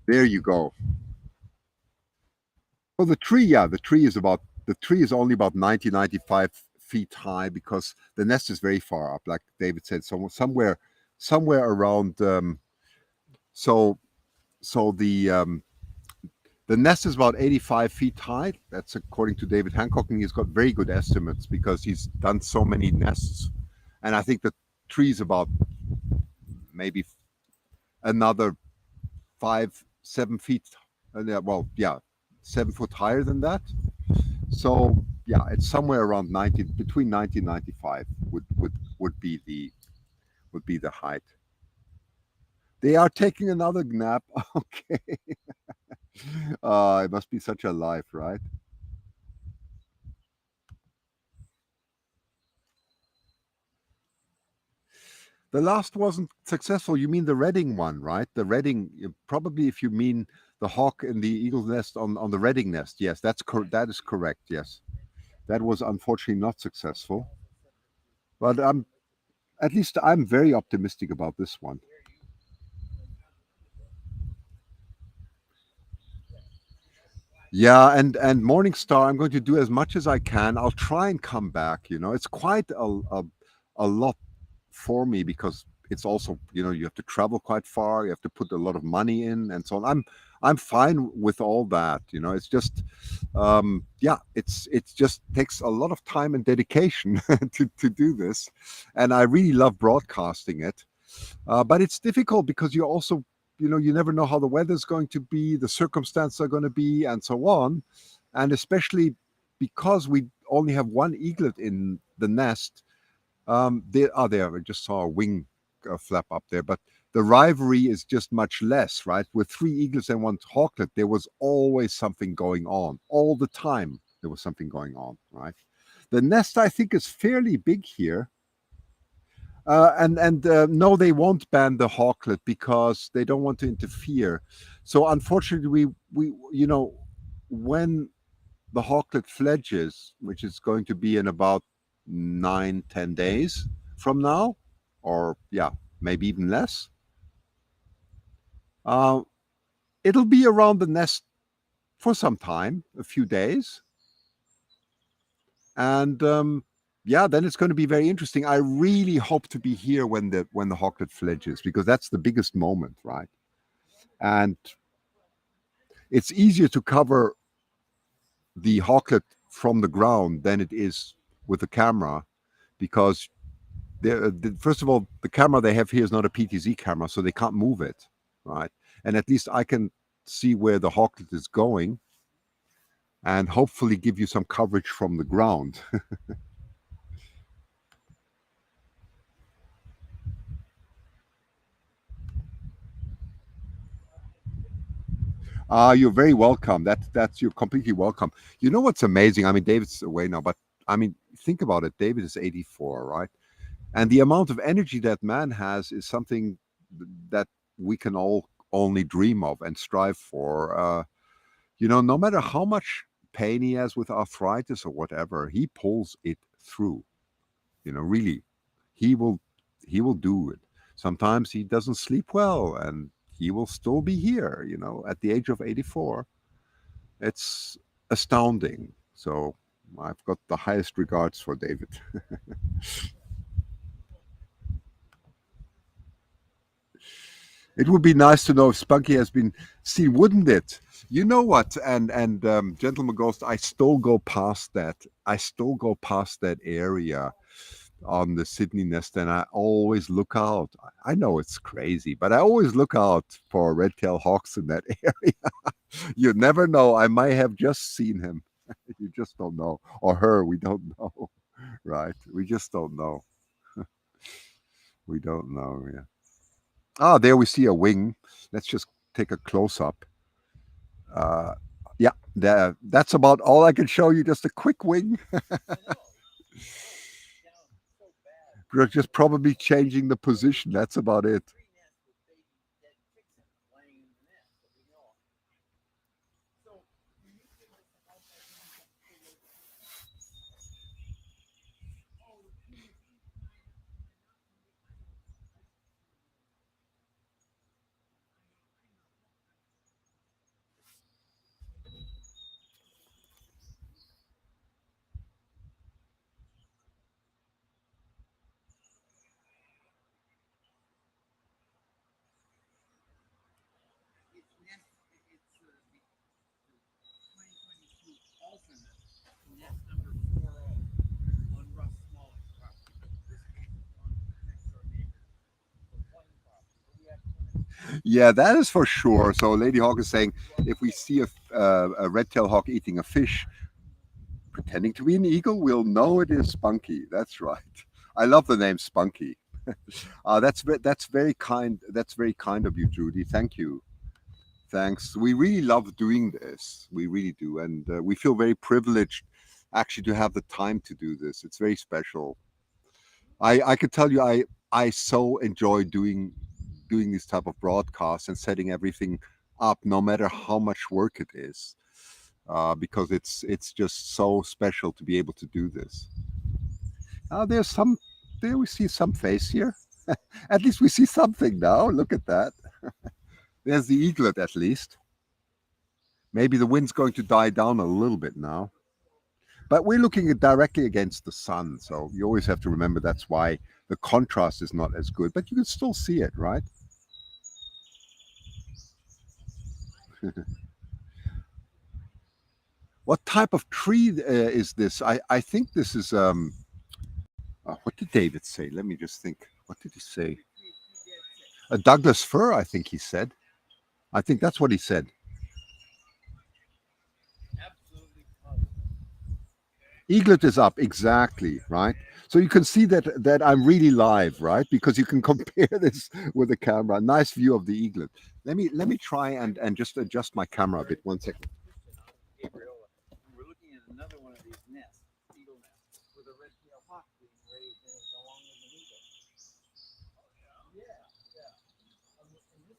There you go. Well, the tree is only about 95 feet high because the nest is very far up, like David said, somewhere around. So the nest is about 85 feet high. That's according to David Hancock, and he's got very good estimates because he's done so many nests. And I think the tree is about maybe another 5-7 feet. Well, yeah, 7 foot higher than that. So yeah, it's somewhere around 90, between 90 and 95 would be the height. They are taking another nap. Okay. It must be such a life, right? The last wasn't successful. You mean the Reading one, right? The Reading, probably if you mean the hawk in the eagle's nest on the Reading nest. Yes, that is correct. Yes, that was unfortunately not successful. But at least I'm very optimistic about this one. Yeah, and Morningstar, I'm going to do as much as I can. I'll try and come back. It's quite a lot for me because it's also you have to travel quite far. You have to put a lot of money in and so on. I'm fine with all that. It's just yeah, it's just takes a lot of time and dedication to do this, and I really love broadcasting it. But it's difficult because you also, you never know how the weather's going to be, the circumstances are going to be, and so on. And especially because we only have one eaglet in the nest, there. I just saw a wing flap up there, but the rivalry is just much less, right? With three eaglets and one hawklet, there was always something going on. All the time, there was something going on, right? The nest, I think, is fairly big here. And no, they won't ban the hawklet because they don't want to interfere. So unfortunately, we when the hawklet fledges, which is going to be in about 9-10 days from now, or yeah, maybe even less, uh, it'll be around the nest for some time, a few days, and yeah, then it's going to be very interesting. I really hope to be here when the hawklet fledges because that's the biggest moment, right? And it's easier to cover the hawklet from the ground than it is with the camera because first of all, the camera they have here is not a PTZ camera, so they can't move it, right? And at least I can see where the hawklet is going and hopefully give you some coverage from the ground. You're very welcome. You're completely welcome. You know what's amazing? I mean, David's away now, but I mean, think about it. David is 84, right? And the amount of energy that man has is something that we can all only dream of and strive for. No matter how much pain he has with arthritis or whatever, he pulls it through. Really, he will he will do it. Sometimes he doesn't sleep well, and he will still be here. At the age of 84, it's astounding. So I've got the highest regards for David. It would be nice to know if Spunky has been seen, wouldn't it? You know what? And Gentleman Ghost, I still go past that. I still go past that area on the Sydney nest, and I always look out. I know it's crazy, but I always look out for red-tailed hawks in that area. You never know. I might have just seen him. You just don't know, or her. We don't know, right? We just don't know. We don't know. Yeah. Ah, there we see a wing. Let's just take a close up. Uh, yeah, that's about all I can show you. Just a quick wing. We're just probably changing the position. That's about it. Yeah, that is for sure. So Lady Hawk is saying if we see a red-tailed hawk eating a fish, pretending to be an eagle, we'll know it is Spunky. That's right. I love the name Spunky. That's very kind. That's very kind of you, Judy. Thank you. Thanks. We really love doing this. We really do, and we feel very privileged actually to have the time to do this. It's very special. I could tell you I so enjoy doing these type of broadcasts and setting everything up, no matter how much work it is, because it's just so special to be able to do this. There's some. There we see some face here. At least we see something now. Look at that. There's the eaglet at least. Maybe the wind's going to die down a little bit now. But we're looking at directly against the sun, so you always have to remember that's why the contrast is not as good, but you can still see it, right? What type of tree is this? I think this is what did David say? Let me just think. What did he say? A Douglas fir, I think he said. I think that's what he said. Eaglet is up, exactly, right? So you can see that I'm really live, right? Because you can compare this with the camera. Nice view of the eaglet. Let me try and just adjust my camera a bit. 1 second. Gabriel, we're looking at another one of these nests, eagle nests, with a red-tailed hawk being raised in it along with an eagle. Yeah, yeah. In this case,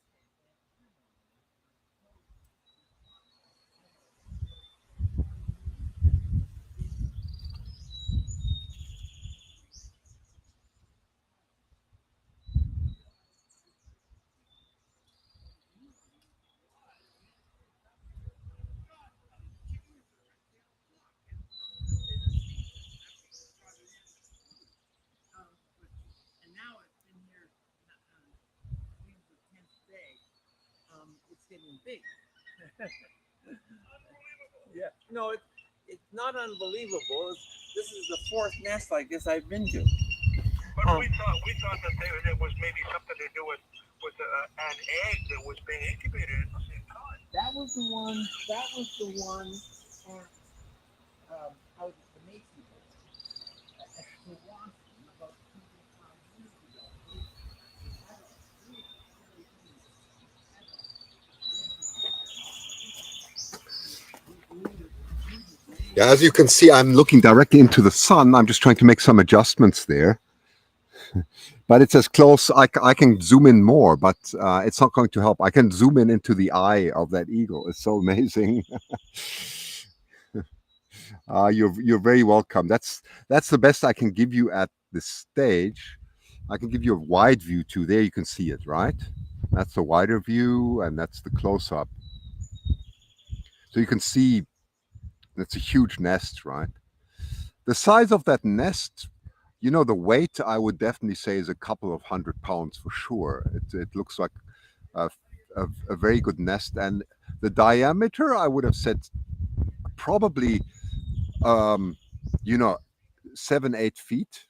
and now it's been here, since the 10th day. It's getting big. Yeah, no, it's not unbelievable. This is the fourth nest like this I've been to. But we thought that there was maybe something to do with an egg that was being incubated at the same time. That was the one. That was the one at out at the Macy's at Milwaukee about 25 years ago. Yeah, as you can see, I'm looking directly into the sun. I'm just trying to make some adjustments there. But it's as close. I can zoom in more, but it's not going to help. I can zoom in into the eye of that eagle. It's so amazing. You're very welcome. That's the best I can give you at this stage. I can give you a wide view too. There you can see it, right? That's the wider view, and that's the close up. So you can see it's a huge nest, right? The size of that nest, the weight I would definitely say is a couple of 100 pounds for sure. It looks like a, a very good nest, and the diameter I would have said probably, um, you know, 7-8 feet.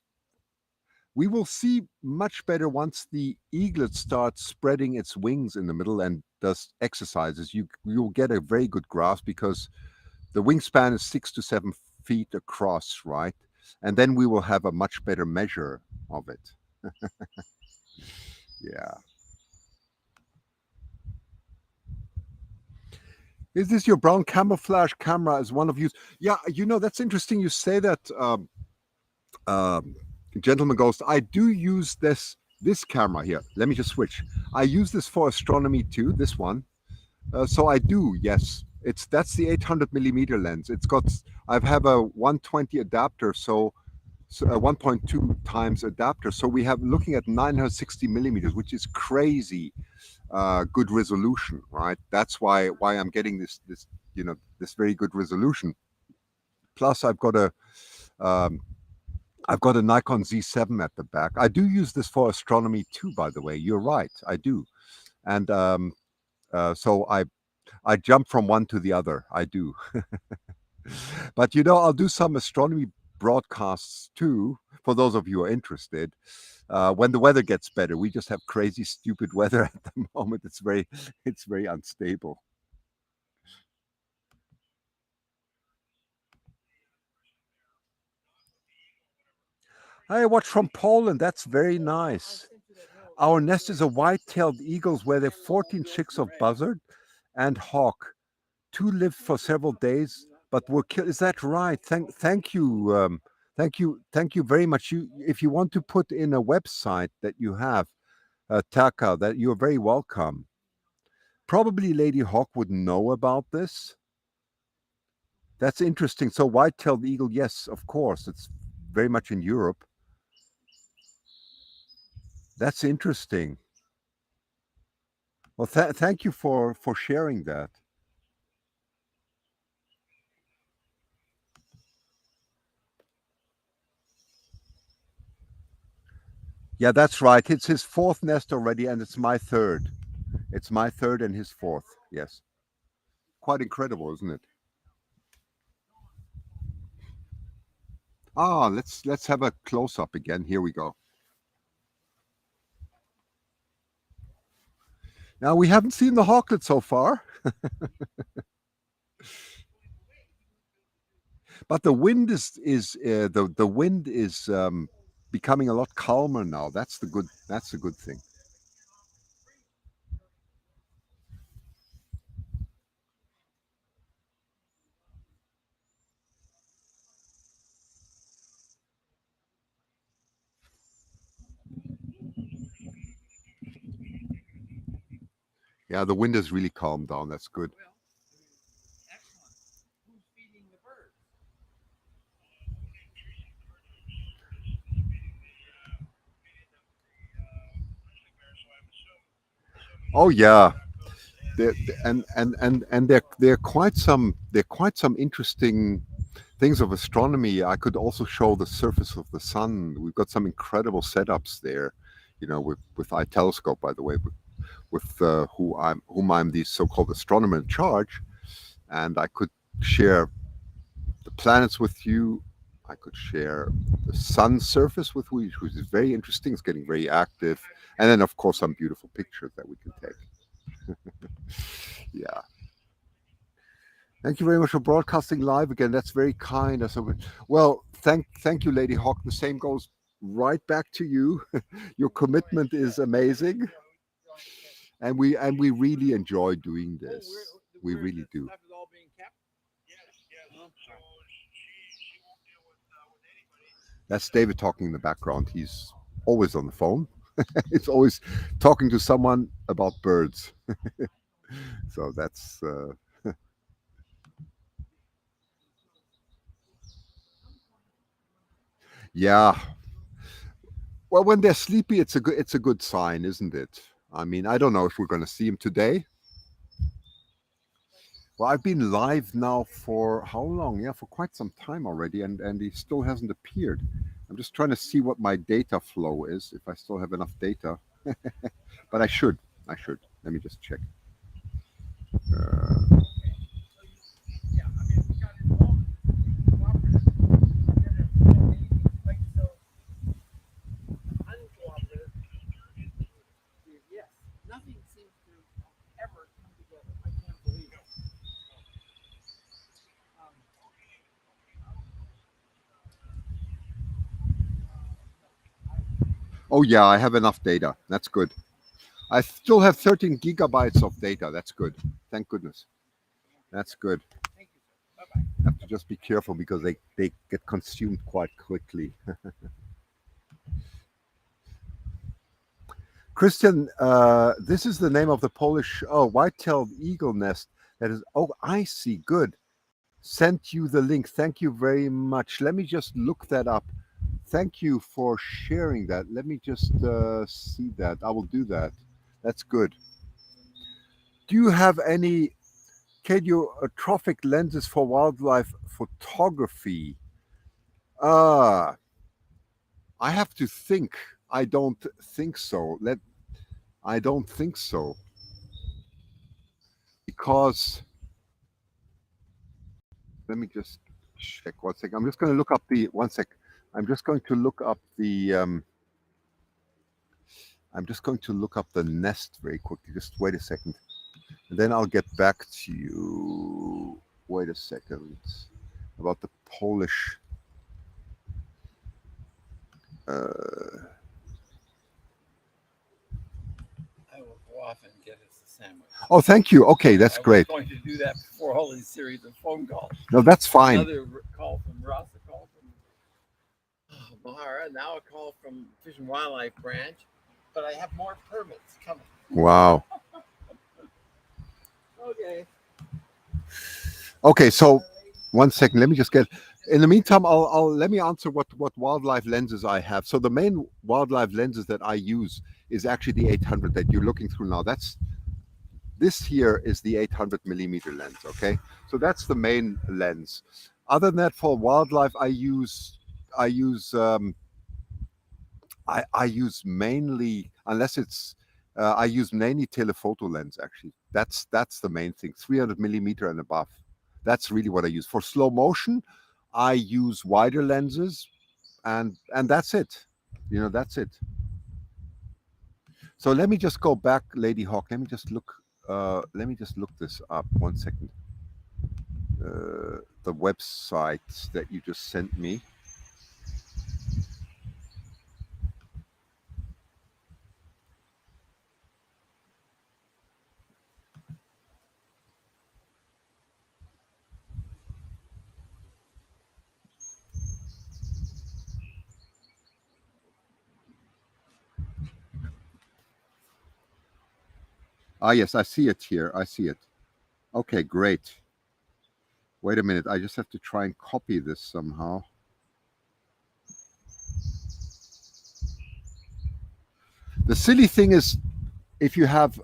We will see much better once the eaglet starts spreading its wings in the middle and does exercises. You'll get a very good grasp because the wingspan is 6 to 7 feet across, right? And then we will have a much better measure of it. Yeah. Is this your brown camouflage camera as one of you? Yeah, that's interesting. You say that, Gentleman Ghost. I do use this camera here. Let me just switch. I use this for astronomy too. This one. So I do. Yes, that's the 800 millimeter lens. I have a 120 adapter, so a 1.2 times adapter. So we have looking at 960 millimeters, which is crazy good resolution, right? That's why I'm getting this very good resolution. Plus, I've got a Nikon Z7 at the back. I do use this for astronomy too, by the way. You're right, I do. And so I jump from one to the other. I do. But I'll do some astronomy broadcasts too, for those of you who are interested. When the weather gets better, we just have crazy, stupid weather at the moment. It's very unstable. I watch from Poland. That's very nice. Our nest is a white-tailed eagles where there are 14 chicks of buzzard and hawk. 2 lived for several days, but were killed. Is that right? Thank you. Thank you very much. If you want to put in a website that you have, Taka, that you're very welcome. Probably Lady Hawk would know about this. That's interesting. So white-tailed eagle, yes, of course, it's very much in Europe. That's interesting. Well, thank you for sharing that. Yeah, that's right. It's his 4th nest already, and it's my 3rd. It's my 3rd and his 4th. Yes, quite incredible, isn't it? Ah, let's have a close up again. Here we go. Now we haven't seen the hawklet so far, but the wind is the wind is becoming a lot calmer now. That's the good thing. Yeah, the wind has really calmed down. That's good. Excellent. Who's feeding the birds? Oh yeah, and there are quite some interesting things of astronomy. I could also show the surface of the sun. We've got some incredible setups there, with eye telescope, by the way, with whom I'm the so-called astronomer in charge, and I could share the planets with you. I could share the sun's surface with you, which is very interesting. It's getting very active, and then of course some beautiful pictures that we can take. Yeah. Thank you very much for broadcasting live again. That's very kind. Well, thank you, Lady Hawk. The same goes right back to you. Your commitment is amazing, and we really enjoy doing this. We really do. Stuff is all being kept? Yes, yes. So she won't deal with anybody. That's David talking in the background. He's always on the phone. He's always talking to someone about birds. So that's yeah. Well, when they're sleepy, it's a good sign, isn't it? I mean, I don't know if we're going to see him today. Well, I've been live now for how long? Yeah, for quite some time already, and he still hasn't appeared. I'm just trying to see what my data flow is, if I still have enough data. But I should. Let me just check. Yeah, I mean, we got involved in cooperative. Anything quite so uncooperative. Yes, nothing seems to ever come together. I can't believe it. Oh yeah, I have enough data. That's good. I still have 13 gigabytes of data. That's good. Thank goodness. That's good. Thank you, sir. Bye-bye. Have to just be careful because they get consumed quite quickly. Christian, this is the name of the Polish white-tailed eagle nest. That is. Oh, I see. Good. Sent you the link. Thank you very much. Let me just look that up. Thank you for sharing that. Let me just see that. I will do that. That's good. Do you have any Kadiotrophic lenses for wildlife photography? I have to think. I don't think so. I don't think so. Because let me just check 1 second. I'm just going to look up the 1 sec. I'm just going to look up the I'm just going to look up the nest very quickly. Just wait a second. And then I'll get back to you. Wait a second. About the Polish I will go off and get us a sandwich. Oh, thank you. Okay, that's great. I was going to do that before all these series of phone calls. No, that's fine. Another call from Ross, a call from Mahara, now a call from Fish and Wildlife Branch, but I have more permits coming. Wow. Okay. Okay, so 1 second. Let me just get. In the meantime, I'll let me answer what wildlife lenses I have. So the main wildlife lenses that I use is actually the 800 that you're looking through now. This here is the 800 millimeter lens. Okay, so that's the main lens. Other than that, for wildlife, I use mainly, unless it's I use mainly telephoto lens. Actually, that's the main thing. 300 millimeter and above. That's really what I use. For slow motion, I use wider lenses, and that's it. You know, that's it. So let me just go back, Lady Hawk. Let me just look this up. 1 second. The website that you just sent me. Ah, yes, I see it here. I see it. Okay, great. Wait a minute. I just have to try and copy this somehow. The silly thing is, if you have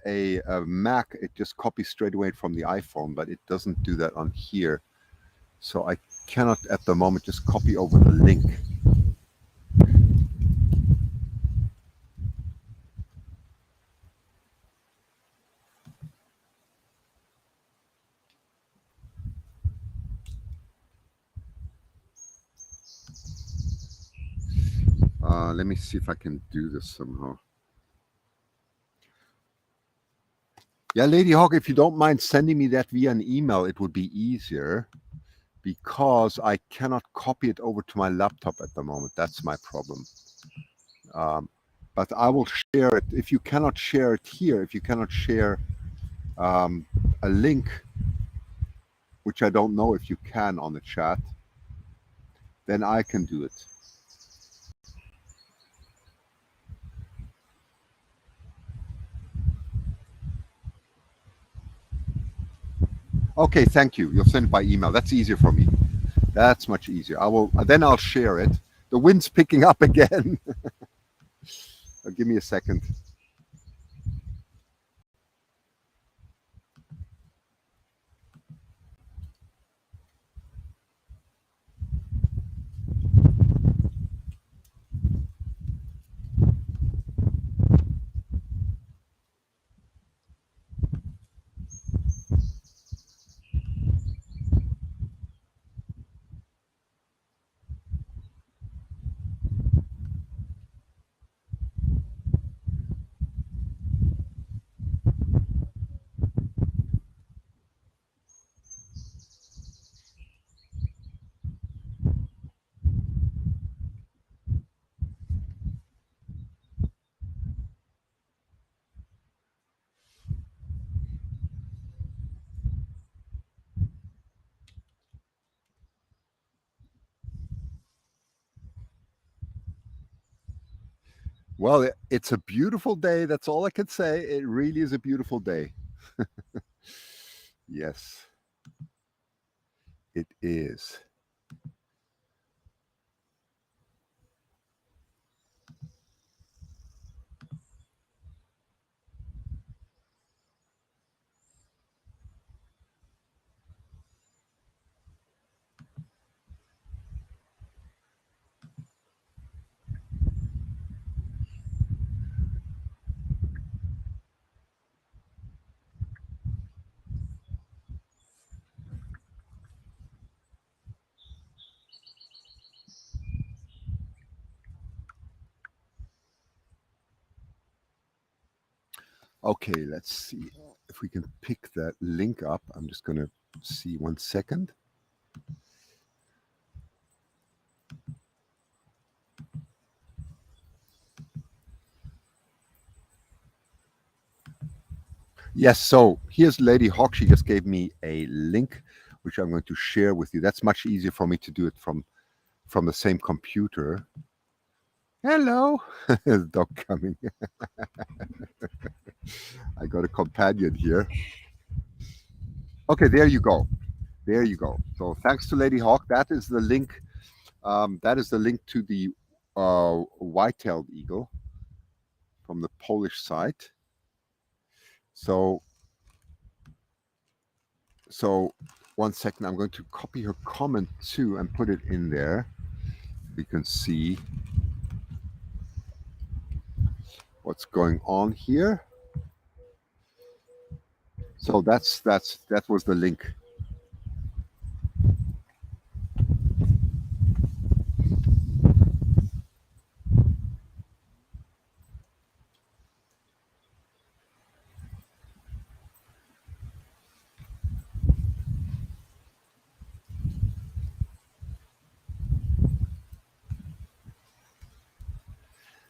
a Mac, it just copies straight away from the iPhone, but it doesn't do that on here. So I cannot at the moment just copy over the link. Let me see if I can do this somehow. Yeah, Lady Hawk, if you don't mind sending me that via an email, it would be easier, because I cannot copy it over to my laptop at the moment. That's my problem. But I will share it. If you cannot share it here, if you cannot share a link, which I don't know if you can on the chat, then I can do it. Okay, thank you. You'll send it by email. That's easier for me. That's much easier. I'll share it. The wind's picking up again. Give me a second. Well, it's a beautiful day. That's all I can say. It really is a beautiful day. Yes, it is. Okay, let's see if we can pick that link up. I'm just going to see 1 second. Yes, so here's Lady Hawk. She just gave me a link, which I'm going to share with you. That's much easier for me to do it from the same computer. Hello, there's a dog coming. I got a companion here. Okay, there you go. There you go. So thanks to Lady Hawk. That is the link. That is the link to the white-tailed eagle from the Polish site. So 1 second. I'm going to copy her comment too and put it in there. You can see what's going on here. So that was the link.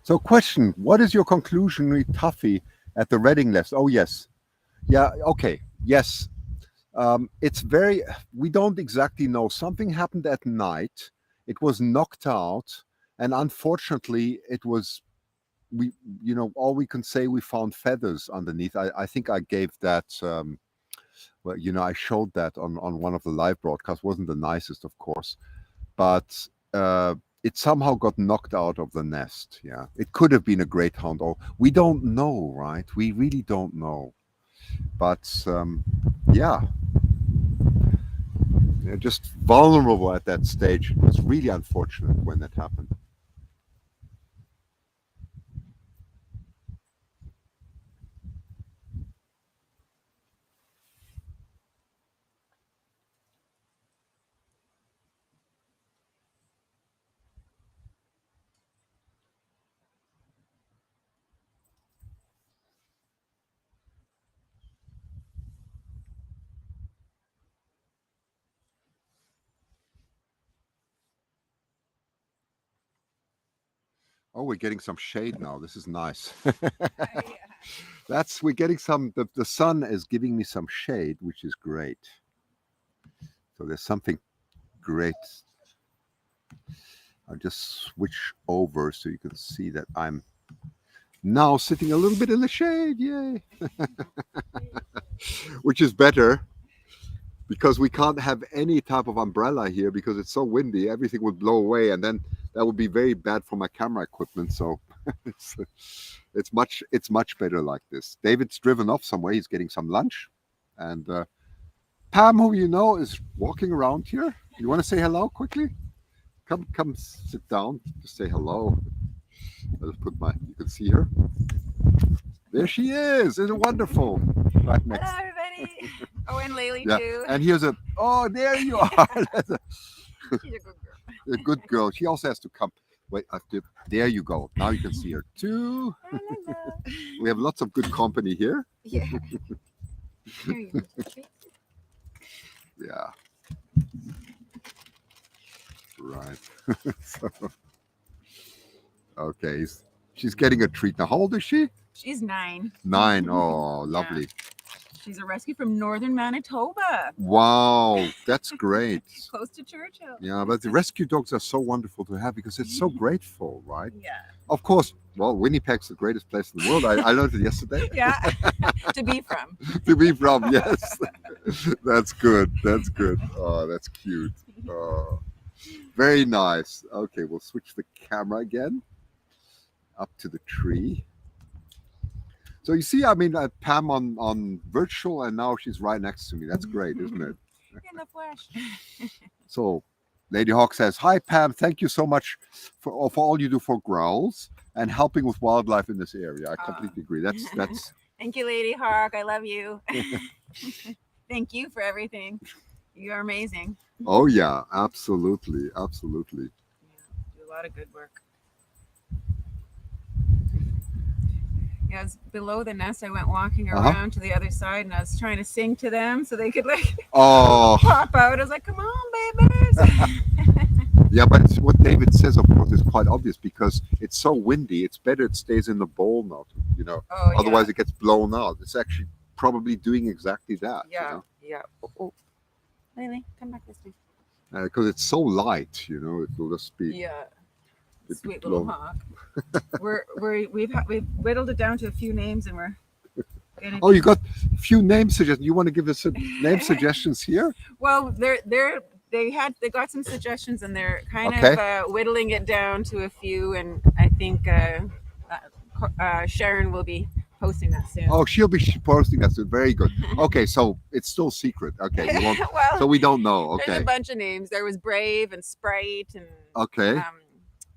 So question, what is your conclusionary toughie at the Reading left? Oh yes. Yeah, okay. Yes. It's very, we don't exactly know. Something happened at night. It was knocked out. And unfortunately, it was, all we can say, we found feathers underneath. I think I gave that, well, I showed that on one of the live broadcasts. Wasn't the nicest, of course. But it somehow got knocked out of the nest. Yeah. It could have been a greyhound. Or we don't know, right? We really don't know. But yeah, they're just vulnerable at that stage. It was really unfortunate when that happened. Oh, we're getting some shade now. This is nice. We're getting some, the sun is giving me some shade, which is great. So there's something great. I'll just switch over so you can see that I'm now sitting a little bit in the shade. Yay. Which is better because we can't have any type of umbrella here because it's so windy. Everything would blow away, and then that would be very bad for my camera equipment. So it's much better like this. David's driven off somewhere. He's getting some lunch, and Pam, who you know, is walking around here. You want to say hello quickly? Come sit down. Just say hello. I'll just put you can see her. There she is. Isn't it wonderful? Right next. Hello, everybody. Oh, and Laylee Yeah. too. And here's there you are. She's a good girl. A good girl. She also has to come. Wait, there you go. Now you can see her too. We have lots of good company here. Yeah. Here you go. Yeah. Right. So, okay. She's getting a treat now. How old is she? She's 9. 9. Oh, lovely. She's a rescue from northern Manitoba, Wow, that's great. close to Churchill. Yeah, but the rescue dogs are so wonderful to have because it's so grateful, right? Yeah. Of course, well, Winnipeg's the greatest place in the world. I learned it yesterday. Yeah. To be from. To be from, yes. That's good. That's good. Oh, that's cute. Oh, very nice. Okay, we'll switch the camera again up to the tree. So you see, I mean, Pam on virtual, and now she's right next to me. That's great, isn't it? In the flesh. So Lady Hawk says, "Hi, Pam. Thank you so much for all you do for growls and helping with wildlife in this area." I completely agree. That's Thank you, Lady Hawk. I love you. Thank you for everything. You are amazing. Oh yeah, absolutely, absolutely. Yeah, do a lot of good work. Yeah, I was below the nest. I went walking around to the other side, and I was trying to sing to them so they could Oh, pop out. I was like, "Come on, babies!" yeah, but what David says, of course, is quite obvious because it's so windy. It's better it stays in the bowl now, Oh, yeah. Otherwise, it gets blown out. It's actually probably doing exactly that. Yeah. Yeah. Oh. Lily, come back this way. Because it's so light, it will just be. Yeah. it'd be Sweet little blown. hawk. We've whittled it down to a few names, and we're gonna Oh, you got a few name suggestions. You want to give us some name suggestions here? Well, they got some suggestions, and they're kind Okay. of whittling it down to a few, and I think Sharon will be posting that soon. Oh, she'll be posting us. Very good. Okay, so it's still secret. Okay, we won't, Well, so we don't know. there's Okay. a bunch of names. There was Brave and Sprite and Okay.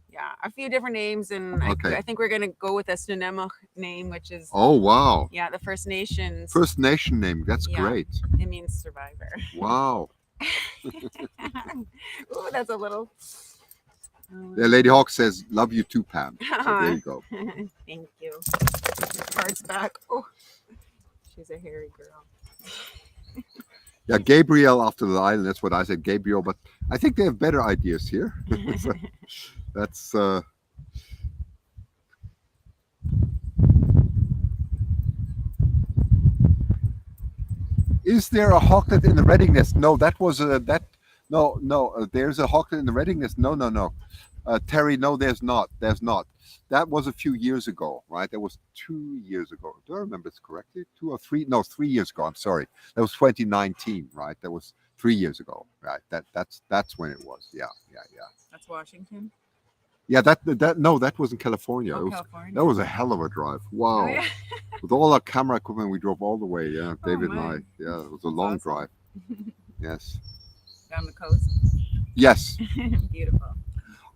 yeah, a few different names, and Okay. I think we're gonna go with a Snuneymuxw name, which is Oh, wow. yeah, the First Nations. First Nation name. That's Yeah. great. It means survivor. Wow. Ooh, that's a little. Yeah, Lady Hawk says, "Love you too, Pam." So there you go. Thank you. Cards back. Oh, she's a hairy girl. Yeah, Gabriel after the island. That's what I said, Gabriel. But I think they have better ideas here. So that's. Is there a Hawklet in the Redding nest? No, that was that. No, no. There's a Hawklet in the Redding nest. No, no, no. Terry, no, there's not. There's not. That was a few years ago, right? That was 2 years ago. Do I remember this correctly? 2 or 3? No, 3 years ago. I'm sorry. That was 2019, right? That was 3 years ago, right? That's when it was. Yeah, yeah, yeah. That's Washington. Yeah, that was in California. Oh, It was, California. that was a hell of a drive. Wow. Oh, yeah. With all our camera equipment, we drove all the way. Yeah, Oh, David and I. man. Yeah, it was a That's long awesome. drive. Yes. Down the coast. Yes. Beautiful.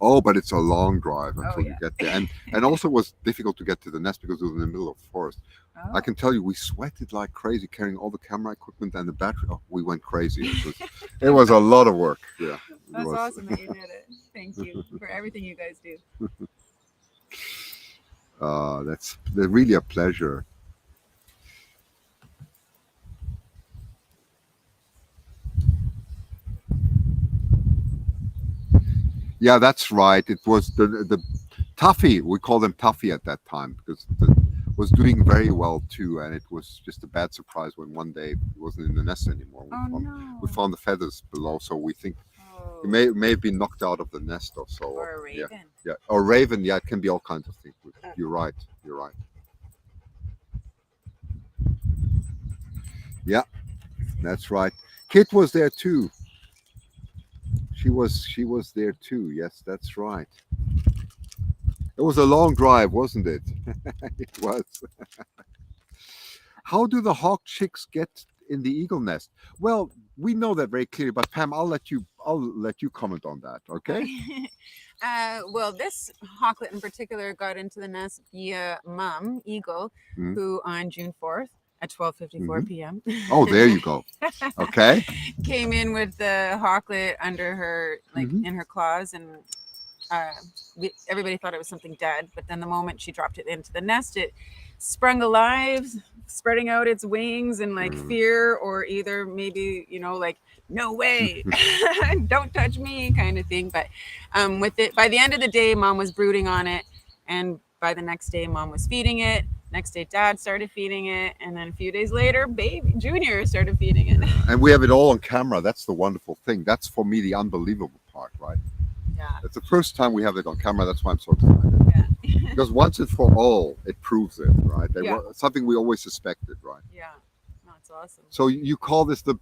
Oh, but it's a long drive until you yeah. get there. And also it was difficult to get to the nest because it was in the middle of the forest. Oh. I can tell you, we sweated like crazy carrying all the camera equipment and the battery. Oh, we went crazy. It was a lot of work. Yeah. It That's was. awesome that you did it. Thank you for everything you guys do. That's really a pleasure. Yeah, that's right. It was the Tuffy. We called him Tuffy at that time because it was doing very well too, and it was just a bad surprise when one day it wasn't in the nest anymore. Oh no. We found the feathers below, so we think Oh. it may have been knocked out of the nest or so. Or a Yeah, raven. yeah, or raven. Yeah, it can be all kinds of things. You're right. You're right. Yeah, that's right. Kit was there too. She was there too. Yes, that's right. It was a long drive, wasn't it? It was. How do the hawk chicks get in the eagle nest? Well, we know that very clearly, but Pam, I'll let you comment on that, okay? Well, this hawklet in particular got into the nest via mom, Eagle, Mhm. who on June 4th at 12:54 Mhm. p.m. Oh, there you go. Okay. came in with the hawklet under her, like Mhm. in her claws, and everybody thought it was something dead. But then the moment she dropped it into the nest, it sprung alive, spreading out its wings in like Mm. fear, or either maybe like no way, don't touch me kind of thing. But with it, by the end of the day, mom was brooding on it, and by the next day, mom was feeding it. Next day, dad started feeding it, and then a few days later, baby Junior started feeding it. And we have it all on camera. That's the wonderful thing. That's for me the unbelievable part, right? Yeah. It's the first time we have it on camera. That's why I'm so excited. Yeah. Because once and for all, it proves it, right? Yeah. Something we always suspected, right? Yeah. No, it's awesome. So you call this the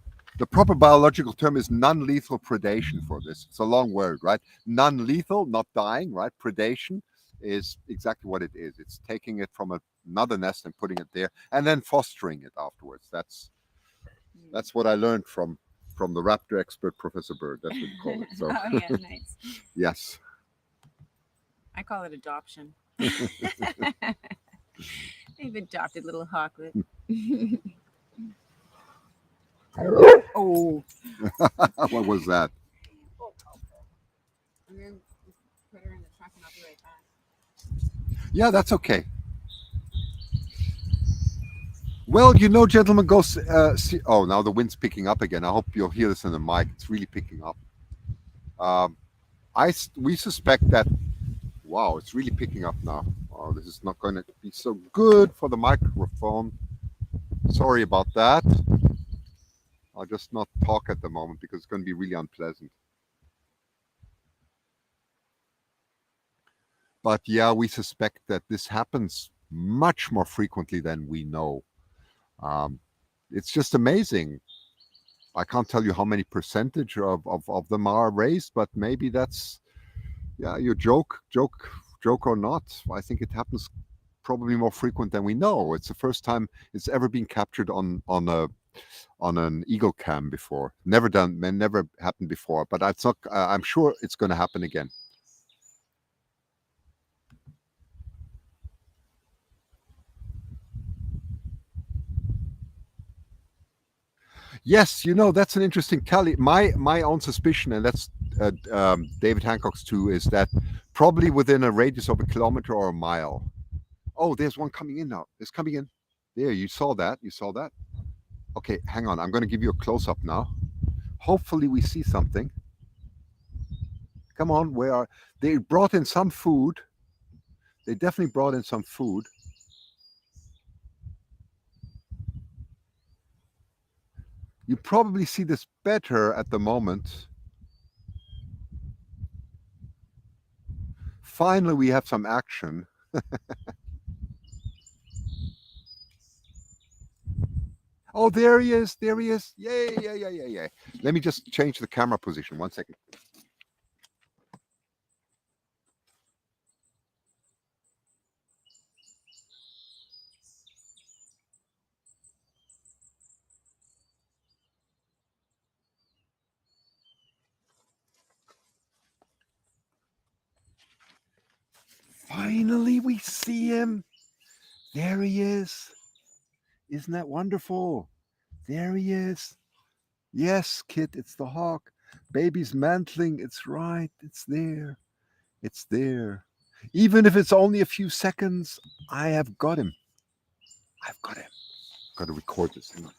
proper biological term is non-lethal predation for this. It's a long word, right? Non-lethal, not dying, right? Predation is exactly what it is. It's taking it from another nest and putting it there, and then fostering it afterwards. That's what I learned from the raptor expert, Professor Bird. That's what you call it. So Oh yeah, nice. yes. I call it adoption. They've adopted little hawklet. Oh. What was that? I'm gonna put her in the truck and I'll be right back. Yeah, that's okay. Well, gentlemen, go see. Oh, now the wind's picking up again. I hope you'll hear this in the mic. It's really picking up. We suspect that. Wow, it's really picking up now. Oh, this is not going to be so good for the microphone. Sorry about that. I'll just not talk at the moment because it's going to be really unpleasant. But yeah, we suspect that this happens much more frequently than we know. It's just amazing. I can't tell you how many percentage of them are raised, but maybe that's, yeah, you joke or not. I think it happens probably more frequent than we know. It's the first time it's ever been captured on an eagle cam before. Never happened before, but it's not, I'm sure it's going to happen again. Yes, that's an interesting tally. My own suspicion, and that's David Hancock's too, is that probably within a radius of a kilometer or a mile. Oh, there's one coming in now. It's coming in. There, you saw that. Okay, hang on. I'm going to give you a close-up now. Hopefully we see something. Come on, they brought in some food. They definitely brought in some food. You probably see this better at the moment. Finally, we have some action. Oh, there he is. Yay. Let me just change the camera position. 1 second. Finally, we see him. There he is. Isn't that wonderful? There he is. Yes, Kit, it's the hawk. Baby's mantling. It's right. It's there. Even if it's only a few seconds, I have got him. Got to record this. Hang on.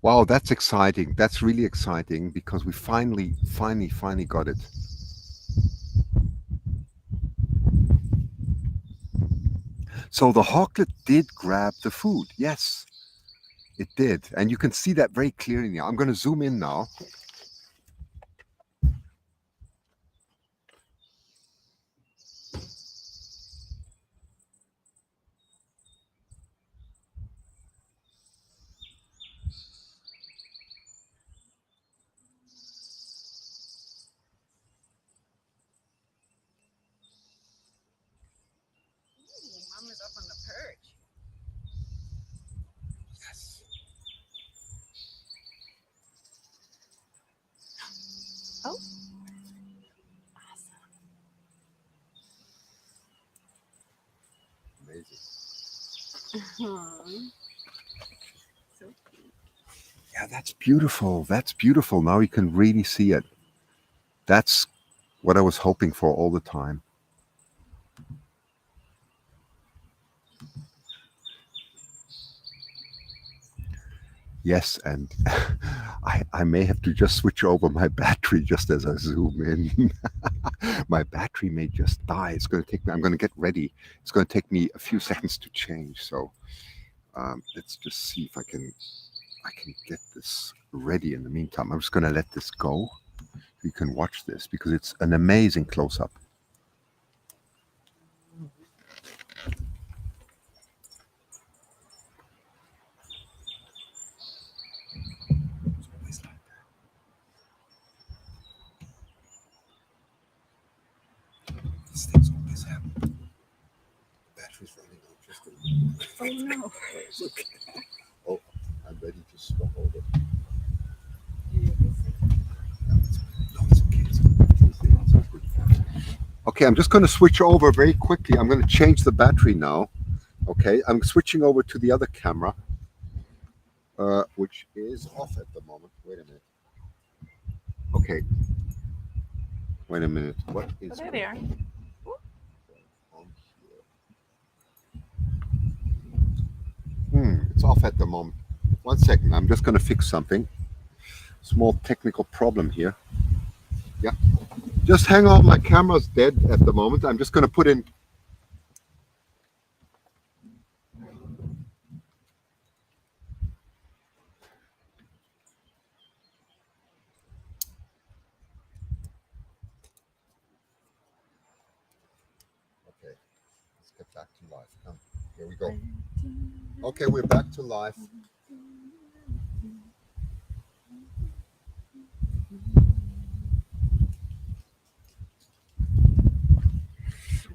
Wow, that's exciting. That's really exciting because we finally got it. So the Hawklet did grab the food. Yes, it did. And you can see that very clearly now. I'm going to zoom in now. Mom is up on the perch. Yes. Oh. Amazing. Aww. So cute. Yeah, that's beautiful. That's beautiful. Now you can really see it. That's what I was hoping for all the time. Yes, and I may have to just switch over my battery just as I zoom in. My battery may just die. It's going to take me, I'm going to get ready. It's going to take me a few seconds to change. So let's just see if I can I can get this ready in the meantime. I'm just going to let this go. You can watch this because it's an amazing close-up. These things always happen. The battery's running out just a minute. Oh no. It's okay. Oh, I'm ready to swap over. No, it's okay. It's good. Okay, I'm just going to switch over very quickly. I'm going to change the battery now. Okay, I'm switching over to the other camera, which is off at the moment. Wait a minute. Okay. Wait a minute. What is There they are. on here? It's off at the moment. 1 second. I'm just going to fix something. Small technical problem here. Yeah. Just hang on. My camera's dead at the moment. I'm just going to put in. Okay. Let's get back to life. Come. Here we go. Okay, we're back to life.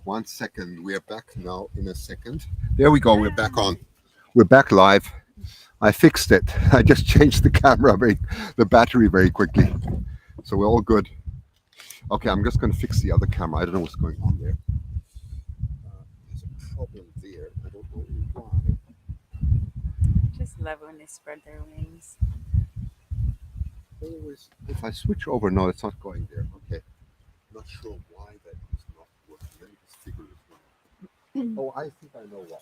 One second. We are back now in a second. There we go. We're back on. We're back live. I fixed it. I just changed the camera, the battery very quickly. So we're all good. Okay, I'm just going to fix the other camera. I don't know what's going on there. There's a problem there. I don't know why. Just love when they spread their wings. Always, if I switch over, no, it's not going there. Okay. Not sure why that is not working. Let me just figure this one out. Oh, I think I know why.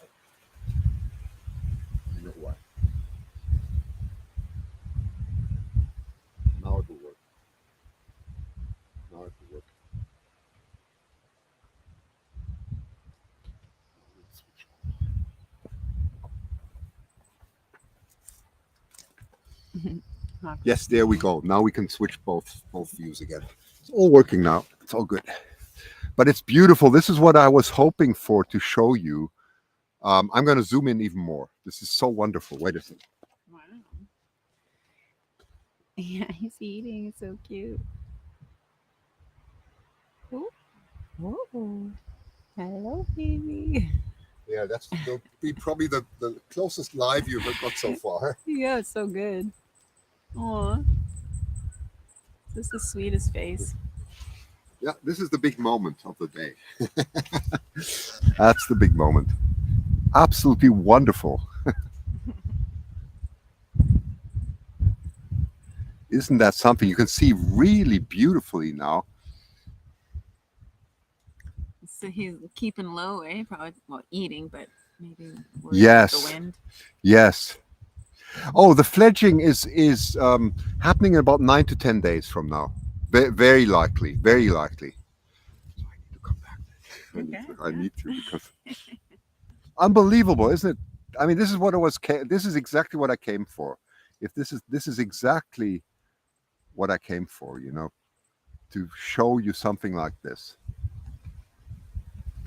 I know why. Now it will work. Now it will work. Let's switch over. Yes, there we go. Now we can switch both views again. It's all working now. It's all good. But it's beautiful. This is what I was hoping for to show you. I'm going to zoom in even more. This is so wonderful. Wait a second. Wow. Yeah, he's eating. It's so cute. Oh, oh. Hello, baby. Yeah, that's be probably the closest live you've ever got so far. Yeah, it's so good. Aw. This is the sweetest face. Yeah, this is the big moment of the day. That's the big moment. Absolutely wonderful. Isn't that something? You can see really beautifully now. So he's keeping low, eh? Probably, well, eating, but maybe worried about Yes. the wind. Yes. Oh, the fledging is happening in about 9 to 10 days from now. Very likely. Very likely. So I need to come back. I need to because unbelievable, isn't it? I mean, this is what it was. This is exactly what I came for. If this is exactly what I came for, you know, to show you something like this.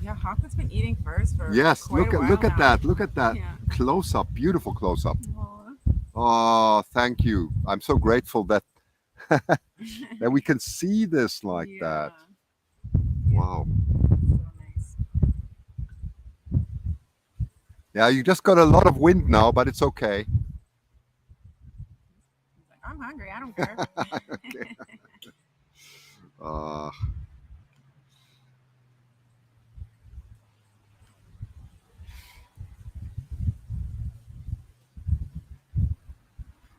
Yeah, Hawklet's been eating first for Yes, quite a while look at now. that. Look at that. Yeah. Close up, beautiful close up. Aw. Oh, thank you. I'm so grateful that that we can see this like that. Yeah. Wow. So nice. Yeah, you just got a lot of wind now, but it's okay. He's like, I'm hungry. I don't care. Okay. Uh,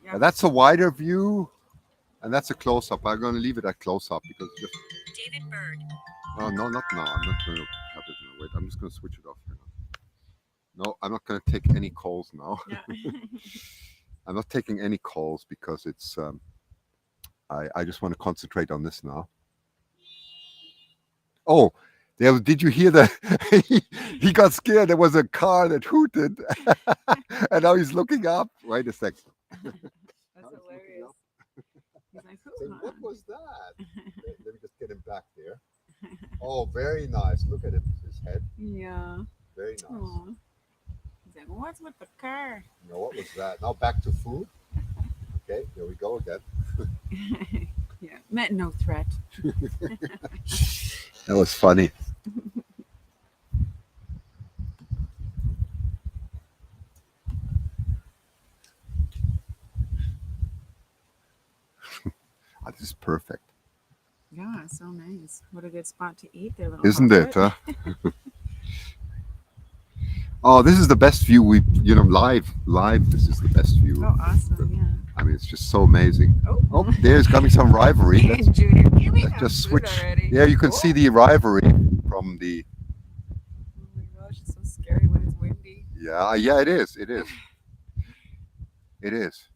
Yeah. that's a wider view, and that's a close up. I'm going to leave it at close up because just. David Bird. Oh no, not now. I'm not going to have it now. Wait, I'm just going to switch it off. Hang on. No, I'm not going to take any calls now. Yeah. I'm not taking any calls because it's. I just want to concentrate on this now. Oh, there! Did you hear that? He got scared. There was a car that hooted, and now he's looking up. Wait a second. That's hilarious. He's like, So "Hoo, what huh?" was that? Let me just get him back there. Oh, very nice. Look at him, his head. Yeah. Very nice. Aw. He's like, what's with the car? Now, what was that? Now back to food. Okay, here we go again. Yeah, meant no threat. That was funny. This is perfect. Yeah, so nice. What a good spot to eat there, little Isn't it? Hawklet. Huh? Oh, this is the best view we, live. This is the best view. Oh, awesome. Yeah. I mean, it's just so amazing. Oh, Oh, there's coming some rivalry. Let's, Junior, here we let's have just food switch. already. Yeah, you can see Oh. the rivalry from the. Oh my gosh, it's so scary when it's windy. Yeah, it is. It is. It is.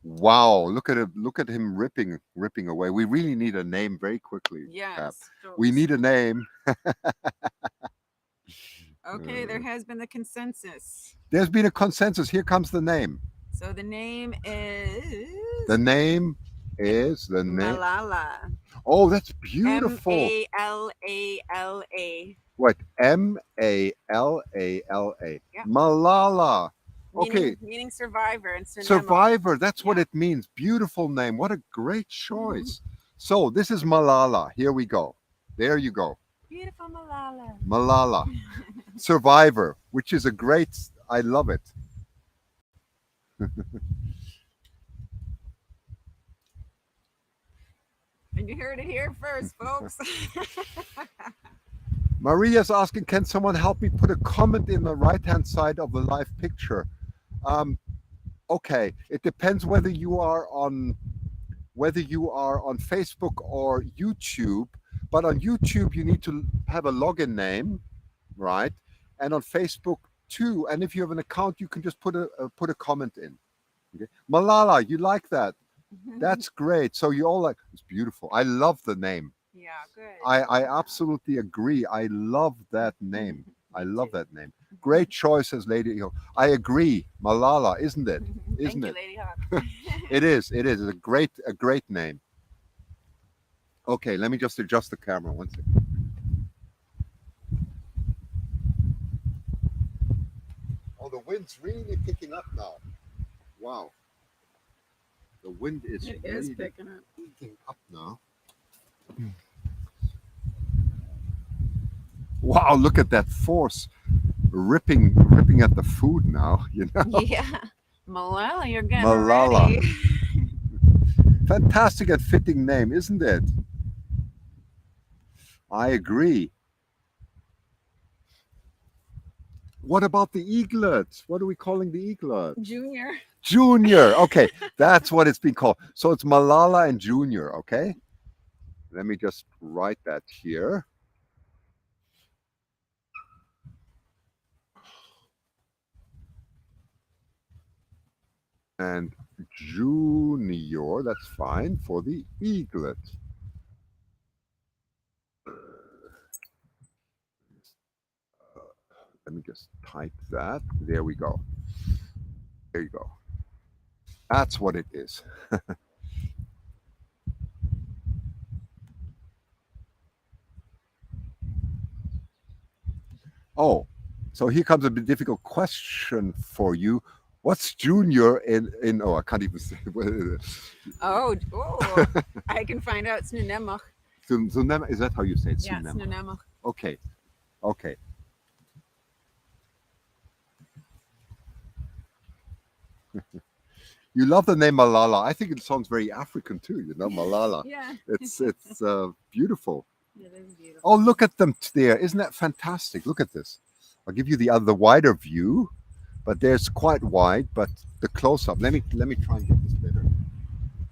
Wow, look at him! Look at him ripping away. We really need a name very quickly. Yes. Cap. so- We need a name. Okay, there has been the consensus. There's been a consensus. Here comes the name. So the name is The name is the name. Malala. Oh, that's beautiful. Malala. What? Malala. Yeah. Malala. Okay. Meaning survivor and Survivor. That's what Yeah. it means. Beautiful name. What a great choice. So this is Malala. Here we go. There you go. Beautiful Malala. Malala. Survivor, which is a great. I love it. And you heard it here first, folks. Maria's asking, can someone help me put a comment in the right-hand side of the live picture? Okay, it depends whether you are on Facebook or YouTube. But on YouTube, you need to have a login name, right? And on Facebook too. And if you have an account, you can just put a comment in. Okay, Malala, you like that? That's great. So you all like, it's beautiful. I love the name. yeah, good. I absolutely agree. I love that name. I love that name. Great choice, says Lady Hill. I agree. Malala, isn't it? Isn't Thank it? you, Lady Hawk. It is. It is. It's a great name. Okay, let me just adjust the camera one second. Oh, the wind's really picking up now. Wow. The wind is It really is picking up. picking up now. Wow, look at that force ripping at the food now, Yeah. Malala, you're getting Malala. ready. Fantastic and fitting name, isn't it? I agree. What about the eaglet? What are we calling the eaglet? Junior. Junior. Okay, that's what it's been called. So it's Malala and Junior, okay? Let me just write that here. And Junior, that's fine for the eaglet. Let me just type that. There we go. There you go. That's what it is. Oh, so here comes a bit difficult question for you. What's junior in oh, I can't even say. Oh, I can find out. It's Nunemach. Is that how you say it? Yeah, it's Nunemach. Okay. Okay. You love the name Malala. I think it sounds very African too, Malala. Yeah. It's beautiful. It is beautiful. Oh, look at them there. Isn't that fantastic? Look at this. I'll give you the wider view, but there's quite wide, but the close up. Let me try and get this better.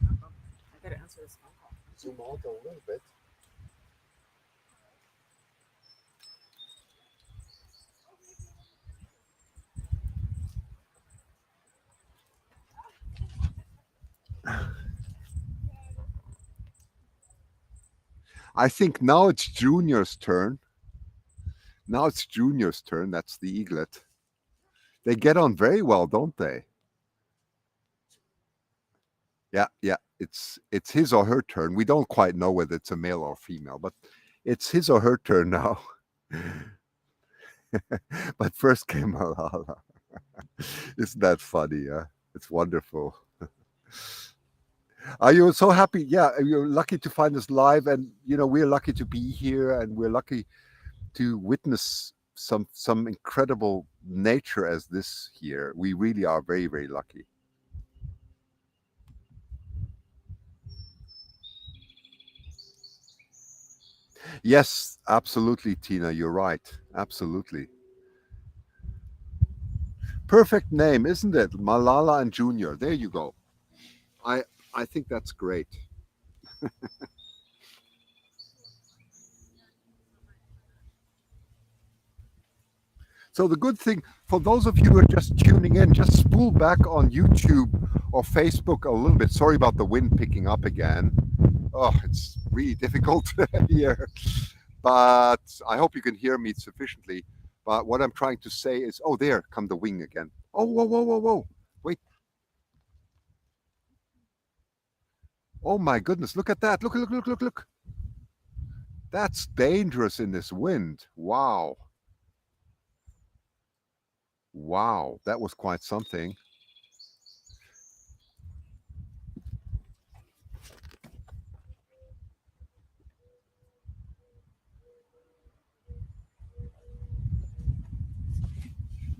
I gotta answer this phone call. Zoom out a little bit. I think now it's Junior's turn. Now it's Junior's turn. That's the eaglet. They get on very well, don't they? Yeah, yeah. It's his or her turn. We don't quite know whether it's a male or female, but it's his or her turn now. But first came Malala. Isn't that funny? It's wonderful. Are you so happy? Yeah, you're lucky to find us live, and we're lucky to be here, and we're lucky to witness some incredible nature as this here. We really are very, very lucky. Yes, absolutely, Tina. You're right. Absolutely. Perfect name, isn't it? Malala and Junior. There you go. I I think that's great. So the good thing for those of you who are just tuning in, just spool back on YouTube or Facebook a little bit. Sorry about the wind picking up again. Oh, it's really difficult here. But I hope you can hear me sufficiently. But what I'm trying to say is, oh, there come the wing again. Oh, whoa, whoa, whoa, whoa. Wait. Oh my goodness, look at that. Look, look, look, look, look. That's dangerous in this wind. Wow. Wow, that was quite something.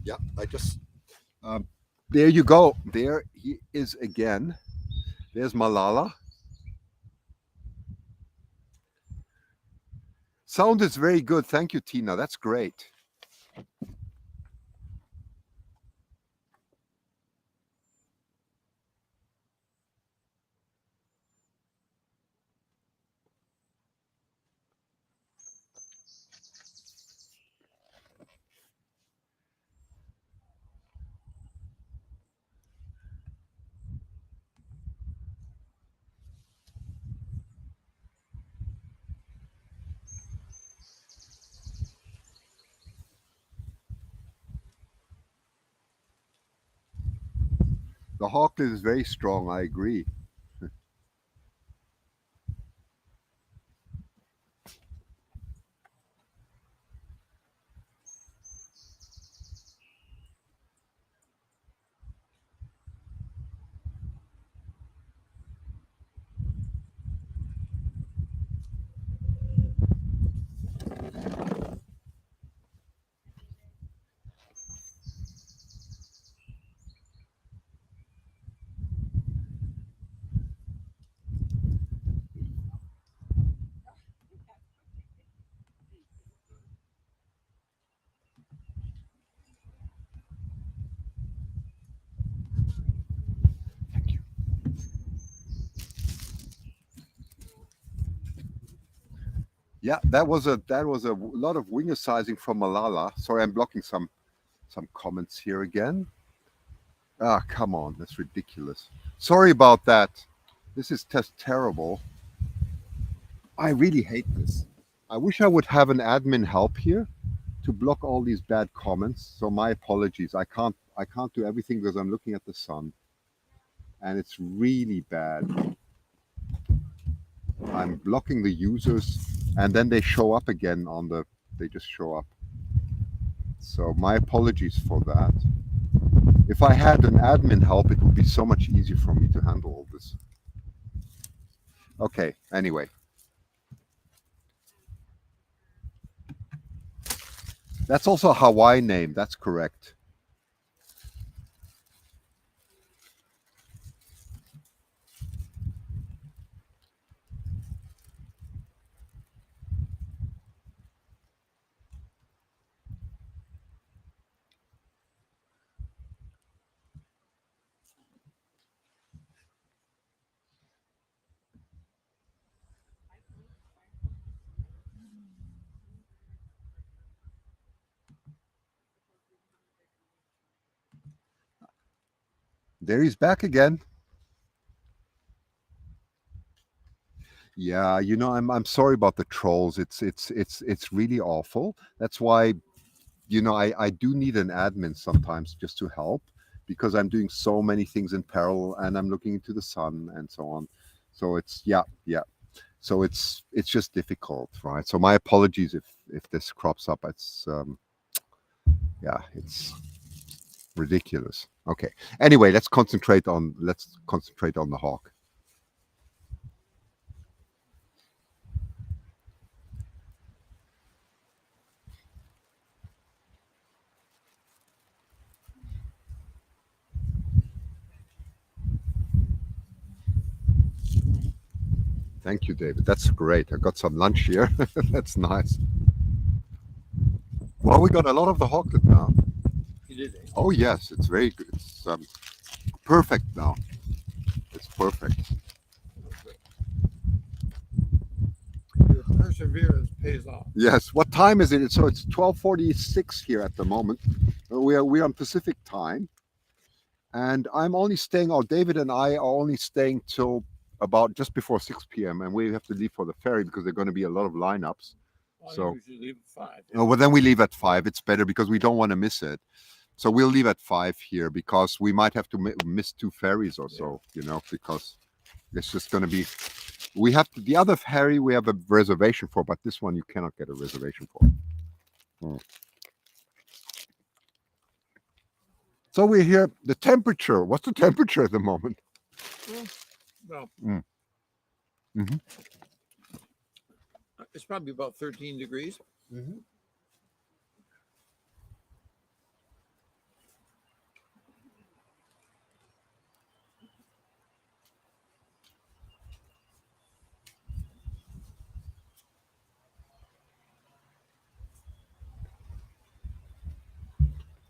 Yeah, um, there you go. There he is again. There's Malala. Sound is very good. Thank you, Tina. That's great. The Hawklet is very strong. I agree. Thank you. Yeah, that was a lot of winger sizing from Malala. Sorry, I'm blocking some comments here again. Ah, come on, that's ridiculous. Sorry about that. This is just terrible. I really hate this. I wish I would have an admin help here to block all these bad comments. So my apologies. I can't do everything because I'm looking at the sun, and it's really bad. I'm blocking the users, and then they show up again they just show up. So my apologies for that. If I had an admin help, it would be so much easier for me to handle all this. Okay, anyway. That's also a Hawaii name. That's correct. There he's back again. Yeah, I'm sorry about the trolls. It's really awful. That's why I do need an admin sometimes just to help because I'm doing so many things in parallel and I'm looking into the sun and so on. So it's yeah. So it's just difficult, right? So my apologies if this crops up. It's it's ridiculous. Okay. Anyway, let's concentrate on the hawk. Thank you, David. That's great. I got some lunch here. That's nice. Well, we got a lot of the Hawklet now. You did. Oh yes, it's very good. It's perfect now. It's perfect. Your perseverance pays off. Yes. What time is it? So it's 12:46 here at the moment. We're on Pacific time, and I'm only staying. Oh, David and I are only staying till about just before 6 p.m. and we have to leave for the ferry because there are going to be a lot of lineups. Well, So we should leave at 5. no, well then we leave at 5. It's better because we don't want to miss it. So we'll leave at 5 here because we might have to miss 2 ferries or so, because it's just going to be. We have the other ferry we have a reservation for, but this one you cannot get a reservation for. So we're here. The temperature. What's the temperature at the moment? Well, Mm-hmm. it's probably about 13 degrees. Mm-hmm.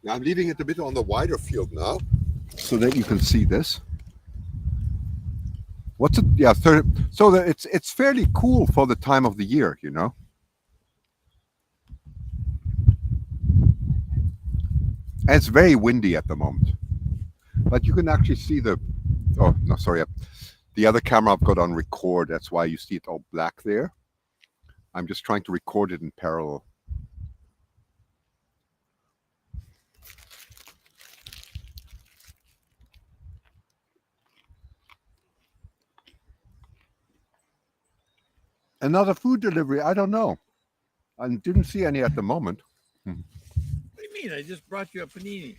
Now I'm leaving it a bit on the wider field now, so that you can see this. What's it? Yeah, so that it's fairly cool for the time of the year, And it's very windy at the moment, but you can actually see the. Oh no, sorry. The other camera I've got on record. That's why you see it all black there. I'm just trying to record it in parallel. Another food delivery? I don't know. I didn't see any at the moment. What do you mean? I just brought you a panini.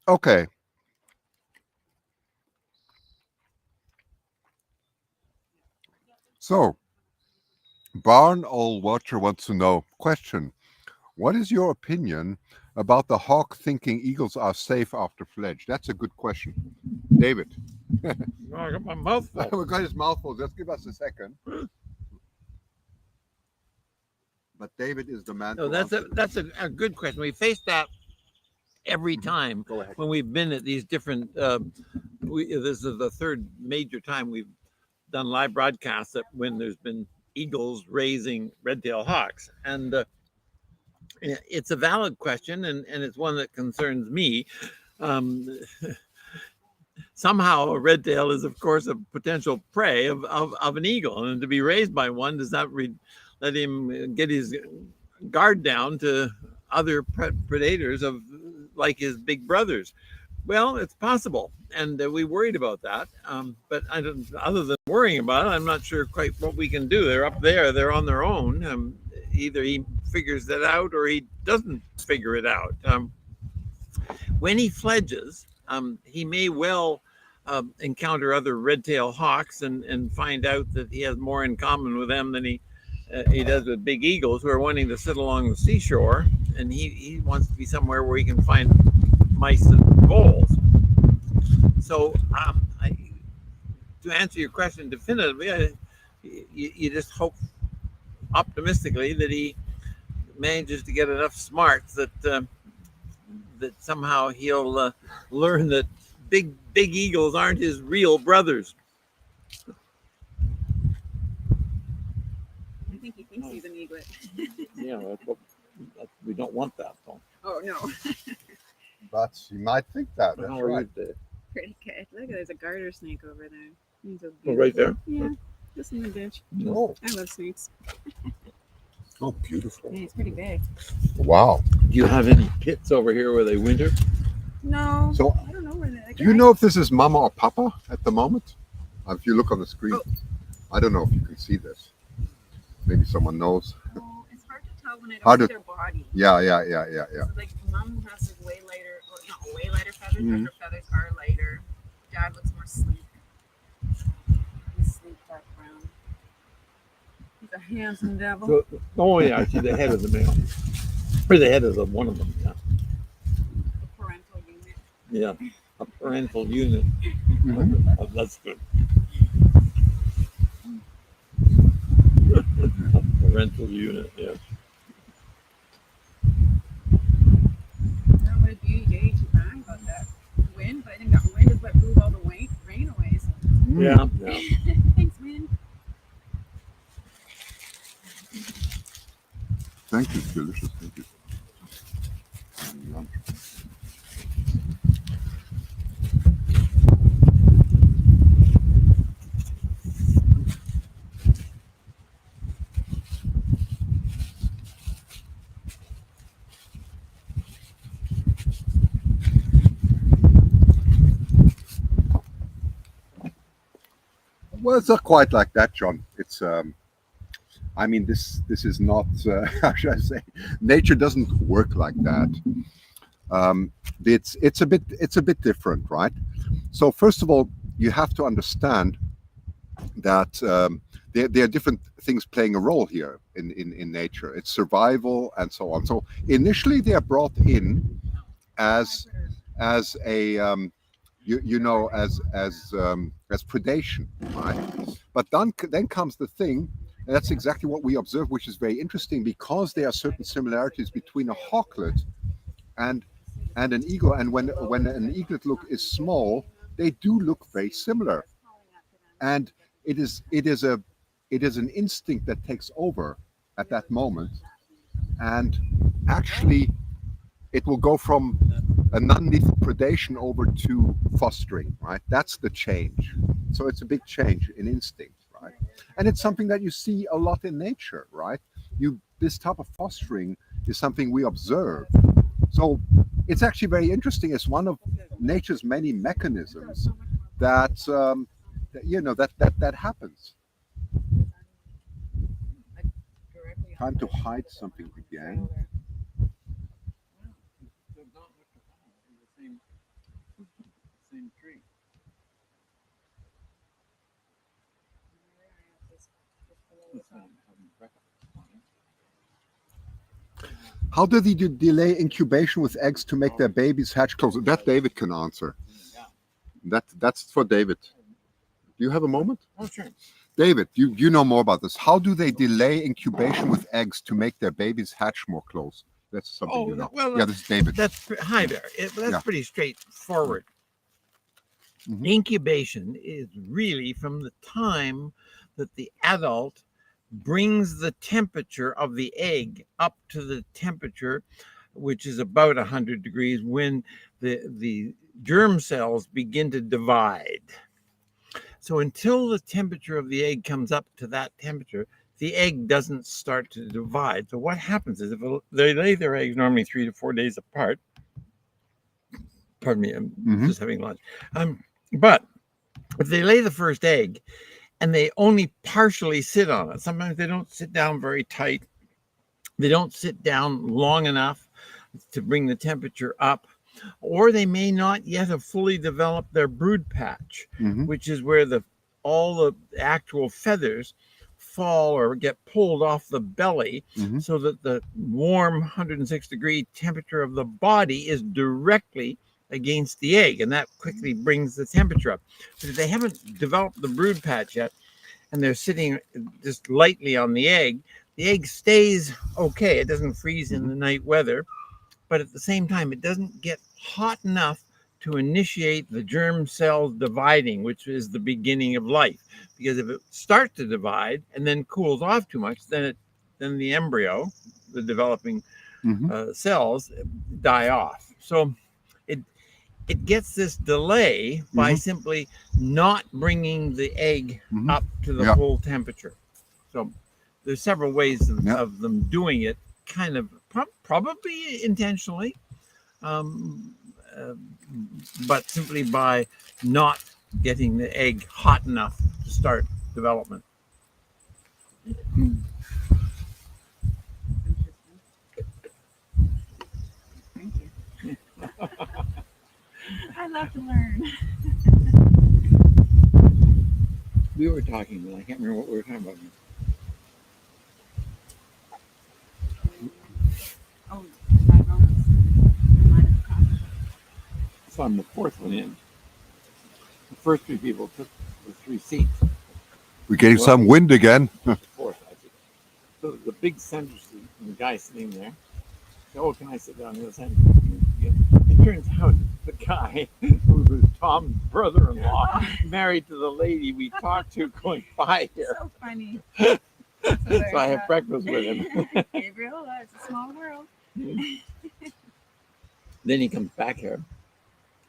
Okay. So, Barn Old Watcher wants to know, question, what is your opinion about the hawk thinking eagles are safe after fledge? That's a good question. David. Oh, I got my mouth full. We've got his mouth full. Just give us a second. But David is the man. No, that's a good question. We face that every time Go ahead. when we've been at these different. This is the third major time we've done live broadcasts when there's been eagles raising red-tailed hawks, and it's a valid question, and it's one that concerns me. Somehow a red tail is, of course, a potential prey of an eagle, and to be raised by one does not let him get his guard down to other predators like his big brothers. Well, it's possible, and we worried about that. But other than worrying about it, I'm not sure quite what we can do. They're up there; they're on their own. Either he figures that out, or he doesn't figure it out. When he fledges, he may well encounter other red-tailed hawks and find out that he has more in common with them than he does with big eagles who are wanting to sit along the seashore, and he wants to be somewhere where he can find mice and voles. So to answer your question definitively, you just hope optimistically that he manages to get enough smarts that somehow he'll learn that big eagles aren't his real brothers. I think he thinks he's an eaglet. Yeah, we don't want that though. Oh no. But you might think that. That's How are right. you today? pretty good. Look, there's a garter snake over there. He's so Oh, right there? beautiful. Yeah, just in the ditch. Oh, I love snakes. oh, beautiful. Yeah, he's pretty big. Wow. Do you have any pits over here where they winter? No, So, I don't know where they're. do you know if this is Mama or Papa at the moment? If you look on the screen, Oh. I don't know if you can see this. Maybe someone knows. Oh, it's hard to tell when I Hard don't to- see their body. Yeah. So, like, mom has like way lighter, or not way lighter feathers, but her feathers are lighter. Dad looks more sleek. He's sleek, dark brown. He's a handsome devil. So, oh, yeah, I see the head of the male. Or the head of one of them, yeah. The parental unit. Yeah, a parental unit. Mhm. Oh, that's good. A parental unit, yeah. What a beauty day to bang about that wind, but I think that wind is what blew all the rain away. So. Yeah, yeah. Thanks, wind. Thank you. It's delicious. Thank you. Yum. Well, it's not quite like that, John. It's I mean, this is not how should I say? Nature doesn't work like that. It's a bit different, right? So first of all, you have to understand that there are different things playing a role here in nature. It's survival and so on. So initially, they are brought in as a as predation, right? But then comes the thing, and that's exactly what we observe, which is very interesting because there are certain similarities between a hawklet and an eagle. And when an eaglet is small, they do look very similar. And it is an instinct that takes over at that moment, and actually it will go from a non-lethal predation over to fostering, right? That's the change. So it's a big change in instinct, right? And it's something that you see a lot in nature, right? This type of fostering is something we observe. So it's actually very interesting. It's one of nature's many mechanisms that that happens. Time to hide something again. Same tree. How do they delay incubation with eggs to make their babies hatch closer? That David can answer. That's for David. Do you have a moment? Oh, sure. David, you know more about this. How do they delay incubation with eggs to make their babies hatch more close? That's something you know. Well, Yeah, this is David. that's Hyder. That's Yeah. pretty straightforward. Mhm. Incubation is really from the time that the adult brings the temperature of the egg up to the temperature, which is about 100 degrees, when the germ cells begin to divide. So until the temperature of the egg comes up to that temperature, the egg doesn't start to divide. So what happens is, if they lay their eggs normally 3 to 4 days apart, pardon me, I'm just having lunch. But if they lay the first egg and they only partially sit on it, sometimes they don't sit down very tight. They don't sit down long enough to bring the temperature up, or they may not yet have fully developed their brood patch, which is where all the actual feathers fall or get pulled off the belly, so that the warm 106-degree temperature of the body is directly against the egg, and that quickly brings the temperature up. But if they haven't developed the brood patch yet, and they're sitting just lightly on the egg stays okay. It doesn't freeze in the night weather, but at the same time, it doesn't get hot enough to initiate the germ cells dividing, which is the beginning of life. Because if it starts to divide and then cools off too much, then the embryo, the developing cells, die off. So it gets this delay by Mhm. simply not bringing the egg Mhm. up to the Yeah. full temperature. So there's several ways of, Yeah. of them doing it, kind of probably intentionally, um, uh, but simply by not getting the egg hot enough to start development. Thank you. I love to learn. We were talking, but I can't remember what we were talking about. Oh, my So I'm the fourth one in. The first three people took the 3 seats. We're getting some wind again. Fourth, I think. So the big center seat, and the guy sitting there said, "Oh, can I sit down here?" It turns out the guy who was Tom's brother-in-law, married to the lady we talked to going by here. So funny. So I have breakfast with him. Gabriel, it's a small world. Then he comes back here.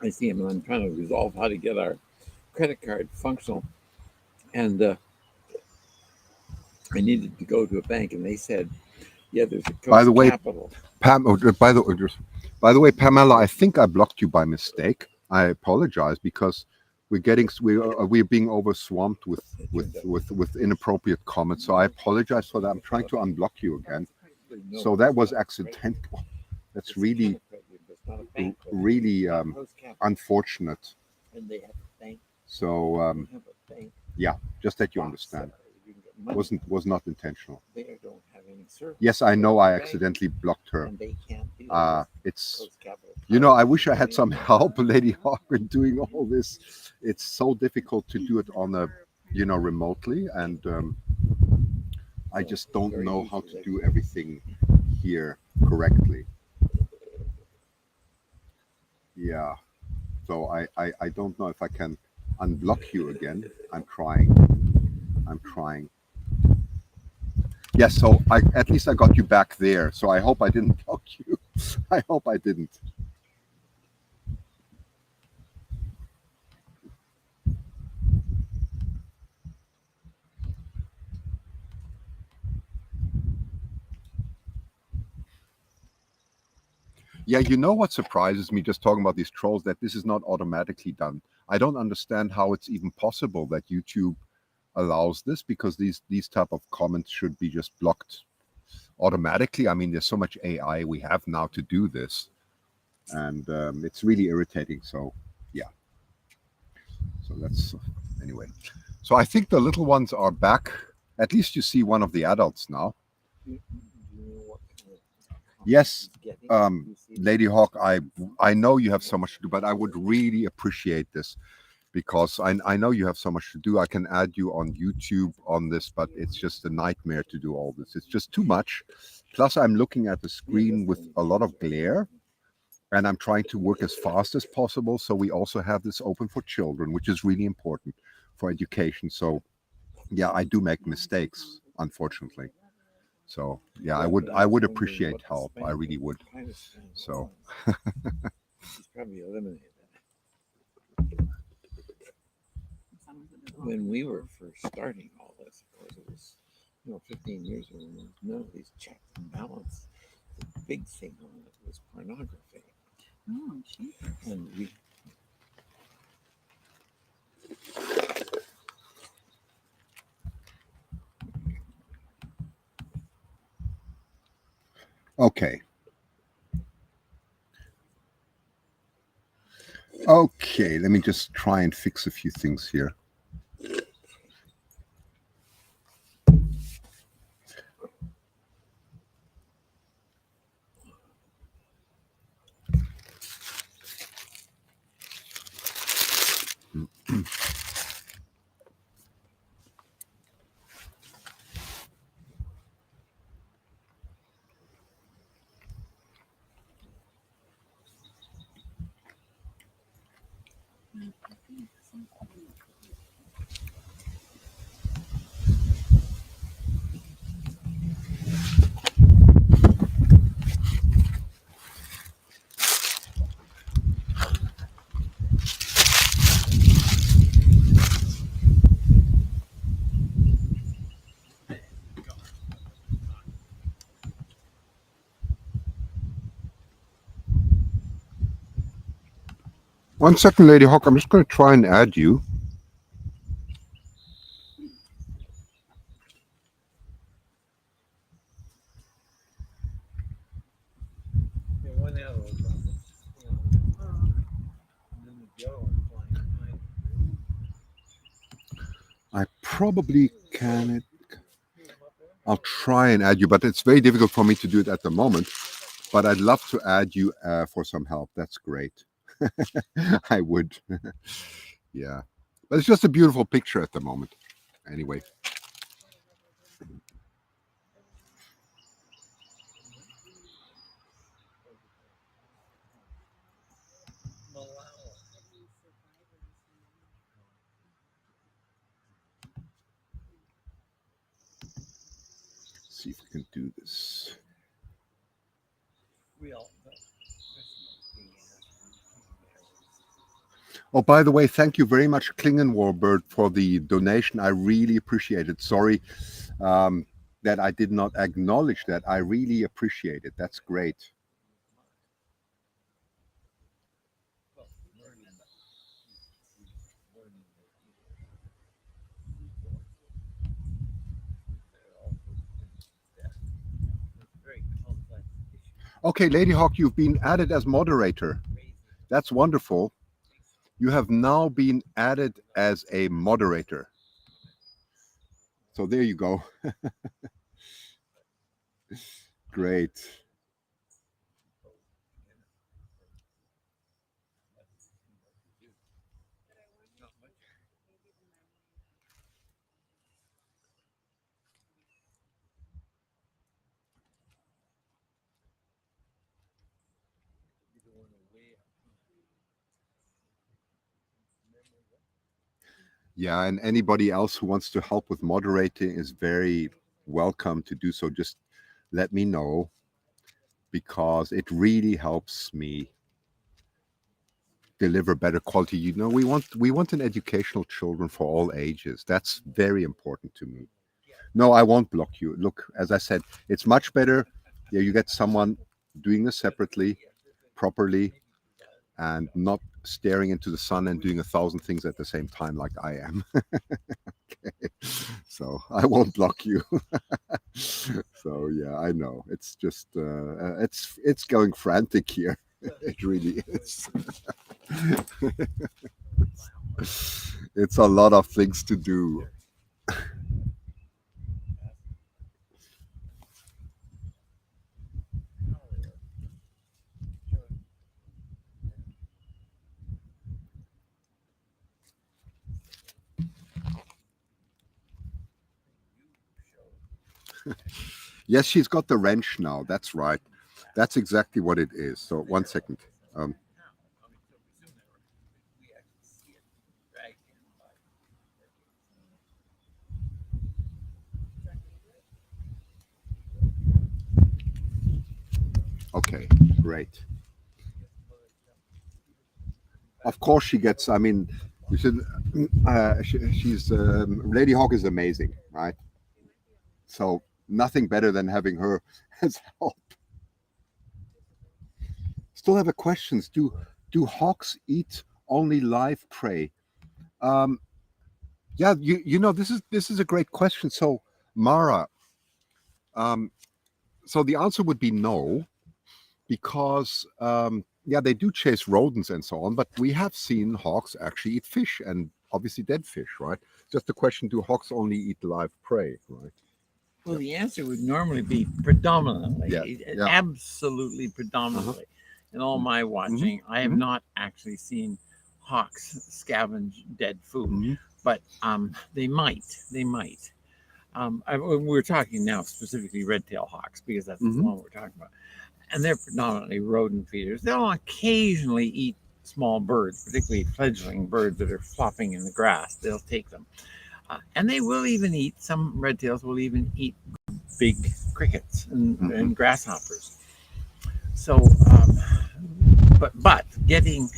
I see him, and I'm trying to resolve how to get our credit card functional. And I needed to go to a bank, and they said, "Yeah, there's a Coast By the way, Capital." By the way, Pamela, I think I blocked you by mistake. I apologize because we're being overswamped with inappropriate comments. So I apologize for that. I'm trying to unblock you again. So that was accidental. That's really unfortunate. And they have a bank. So yeah, just that you understand. Was not intentional. They don't have any service. Yes, I know I accidentally blocked her. And they can't do It's Coast Capital. I wish I had some help, Lady Hawk, in doing all this. It's so difficult to do it on a remotely, and I just don't know how to do everything here correctly. Yeah, so I don't know if I can unblock you again. I'm trying. Yes, so at least I got you back there. So I hope I didn't block you. I hope I didn't. Yeah, you know what surprises me just talking about these trolls, that this is not automatically done. I don't understand how it's even possible that YouTube allows this, because these type of comments should be just blocked automatically. I mean, there's so much AI we have now to do this, and it's really irritating. So yeah, so that's anyway. So I think the little ones are back. At least you see one of the adults now. Yes, Lady Hawk, I know you have so much to do, but I would really appreciate this, because I know you have so much to do. I can add you on YouTube on this, but it's just a nightmare to do all this. It's just too much. Plus, I'm looking at the screen with a lot of glare, and I'm trying to work as fast as possible. So we also have this open for children, which is really important for education. So yeah, I do make mistakes, unfortunately. So yeah, I would appreciate help. I really would. So He's probably eliminated that. When we were first starting all this, of course, it was 15 years ago. There was none of these checks and balances. The big thing on it was pornography. Oh, Jesus. And we. okay. Okay, let me just try and fix a few things here. 1 second, Lady Hawk. I'm just going to try and add you. I probably can. I'll try and add you, but it's very difficult for me to do it at the moment. But I'd love to add you for some help. That's great. I would. Yeah. But it's just a beautiful picture at the moment. Anyway. See if we can do this. Oh, by the way, thank you very much, Klingenwarbird, for the donation. I really appreciate it. Sorry that I did not acknowledge that. I really appreciate it. That's great. Okay, Lady Hawk, you've been added as moderator. That's wonderful. You have now been added as a moderator. So there you go. Great. Yeah, and anybody else who wants to help with moderating is very welcome to do so. Just let me know, because it really helps me deliver better quality. You know, we want an educational children for all ages. That's very important to me. No, I won't block you. Look, as I said, it's much better. Yeah, you get someone doing this separately, properly, and not staring into the sun and doing 1,000 things at the same time like I am. Okay. So I won't block you. So yeah, I know. It's just it's going frantic here. It really is. It's a lot of things to do. Yes, she's got the wrench now. That's right. That's exactly what it is. So 1 second. Okay, great. Of course she gets, I mean, you should, she's, Lady Hawk is amazing, right? So nothing better than having her as help. Still have a questions. Do hawks eat only live prey? Yeah, you know, this is a great question. So Mara, so the answer would be no, because yeah, they do chase rodents and so on, but we have seen hawks actually eat fish, and obviously dead fish, right? Just the question, do hawks only eat live prey, right? Well, the answer would normally be predominantly, Yeah. absolutely predominantly. In all my watching, I have not actually seen hawks scavenge dead food, but they might. We're talking now specifically red-tailed hawks, because that's the one we're talking about. And they're predominantly rodent feeders. They'll occasionally eat small birds, particularly fledgling birds that are flopping in the grass. They'll take them. And they will even eat, some red-tails will even eat big crickets and grasshoppers. So, but getting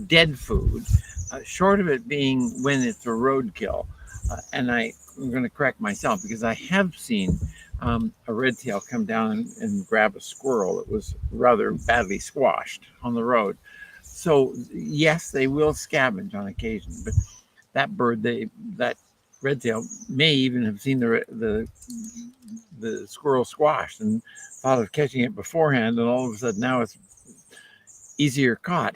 dead food, short of it being when it's a roadkill, and I'm going to correct myself, because I have seen a red-tail come down and grab a squirrel that was rather badly squashed on the road. So yes, they will scavenge on occasion, but that bird, that red-tailed may even have seen the squirrel squashed and thought of catching it beforehand, and all of a sudden now it's easier caught.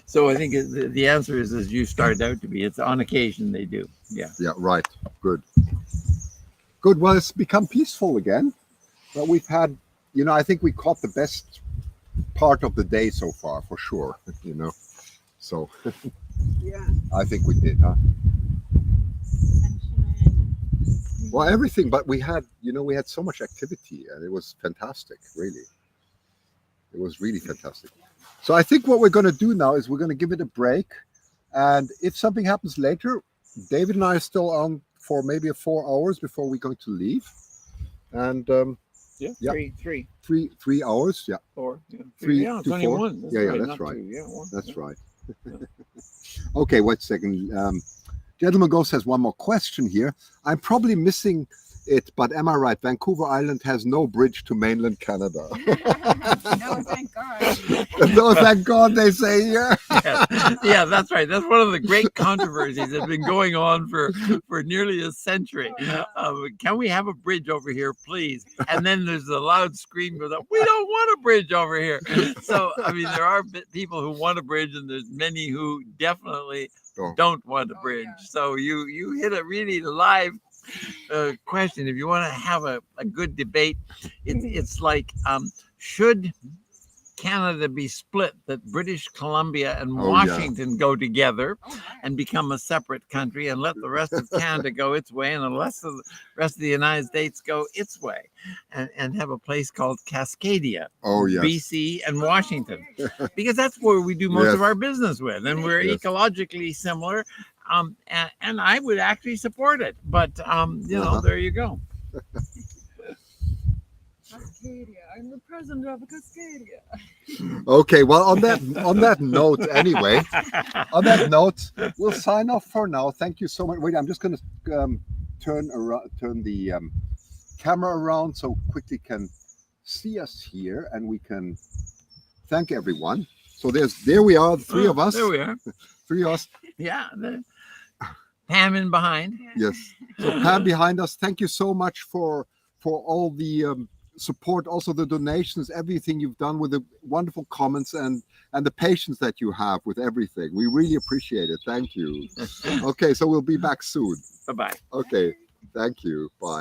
So I think the answer is as you started out to be. It's on occasion they do. Yeah. Yeah, right. Good. Good. Well, it's become peaceful again. But we've had, I think we caught the best part of the day so far, for sure. So Yeah. I think we did, huh? Well, everything, but we had so much activity, and it was fantastic, really. It was really fantastic. So I think what we're going to do now is we're going to give it a break. And if something happens later, David and I are still on for maybe 4 hours before we're going to leave. And Yeah. Yeah. Three. 3 hours. Yeah. 4. Yeah. 3 Yeah, it's to only 4. one. That's Yeah, right. that's Not right. 2. Yeah, 1. That's Yeah. right. Okay, wait a second. Gentleman Ghost has one more question here. I'm probably missing it, but am I right? Vancouver Island has no bridge to mainland Canada. No, thank God. No, thank God, they say here. Yeah, that's right. That's one of the great controversies that's been going on for nearly a century. Can we have a bridge over here, please? And then there's a loud scream goes up, we don't want a bridge over here. So, I mean, there are people who want a bridge, and there's many who definitely don't want a bridge. Yeah. So you hit a really live question. If you want to have a good debate, it's like, should Canada be split, that British Columbia and Oh, yeah. Washington go together and become a separate country, and let the rest of Canada go its way, and the rest of the United States go its way, and have a place called Cascadia, Oh, yes. BC and Washington, because that's where we do most of Yes. our business with, and we're Yes. ecologically similar, and I would actually support it, but there you go. Cascadia. I'm the president of Cascadia. Okay, well, on that note, anyway, on that note, we'll sign off for now. Thank you so much. Wait, I'm just going to turn the camera around so quickly can see us here, and we can thank everyone. So there we are, the three of us. There we are. 3 of us. Yeah. Pam in behind. Yes. So Pam behind us. Thank you so much for all the support, also the donations, everything you've done, with the wonderful comments and the patience that you have with everything. We really appreciate it. Thank you. Okay, so we'll be back soon. Bye-bye. Okay, thank you. Bye.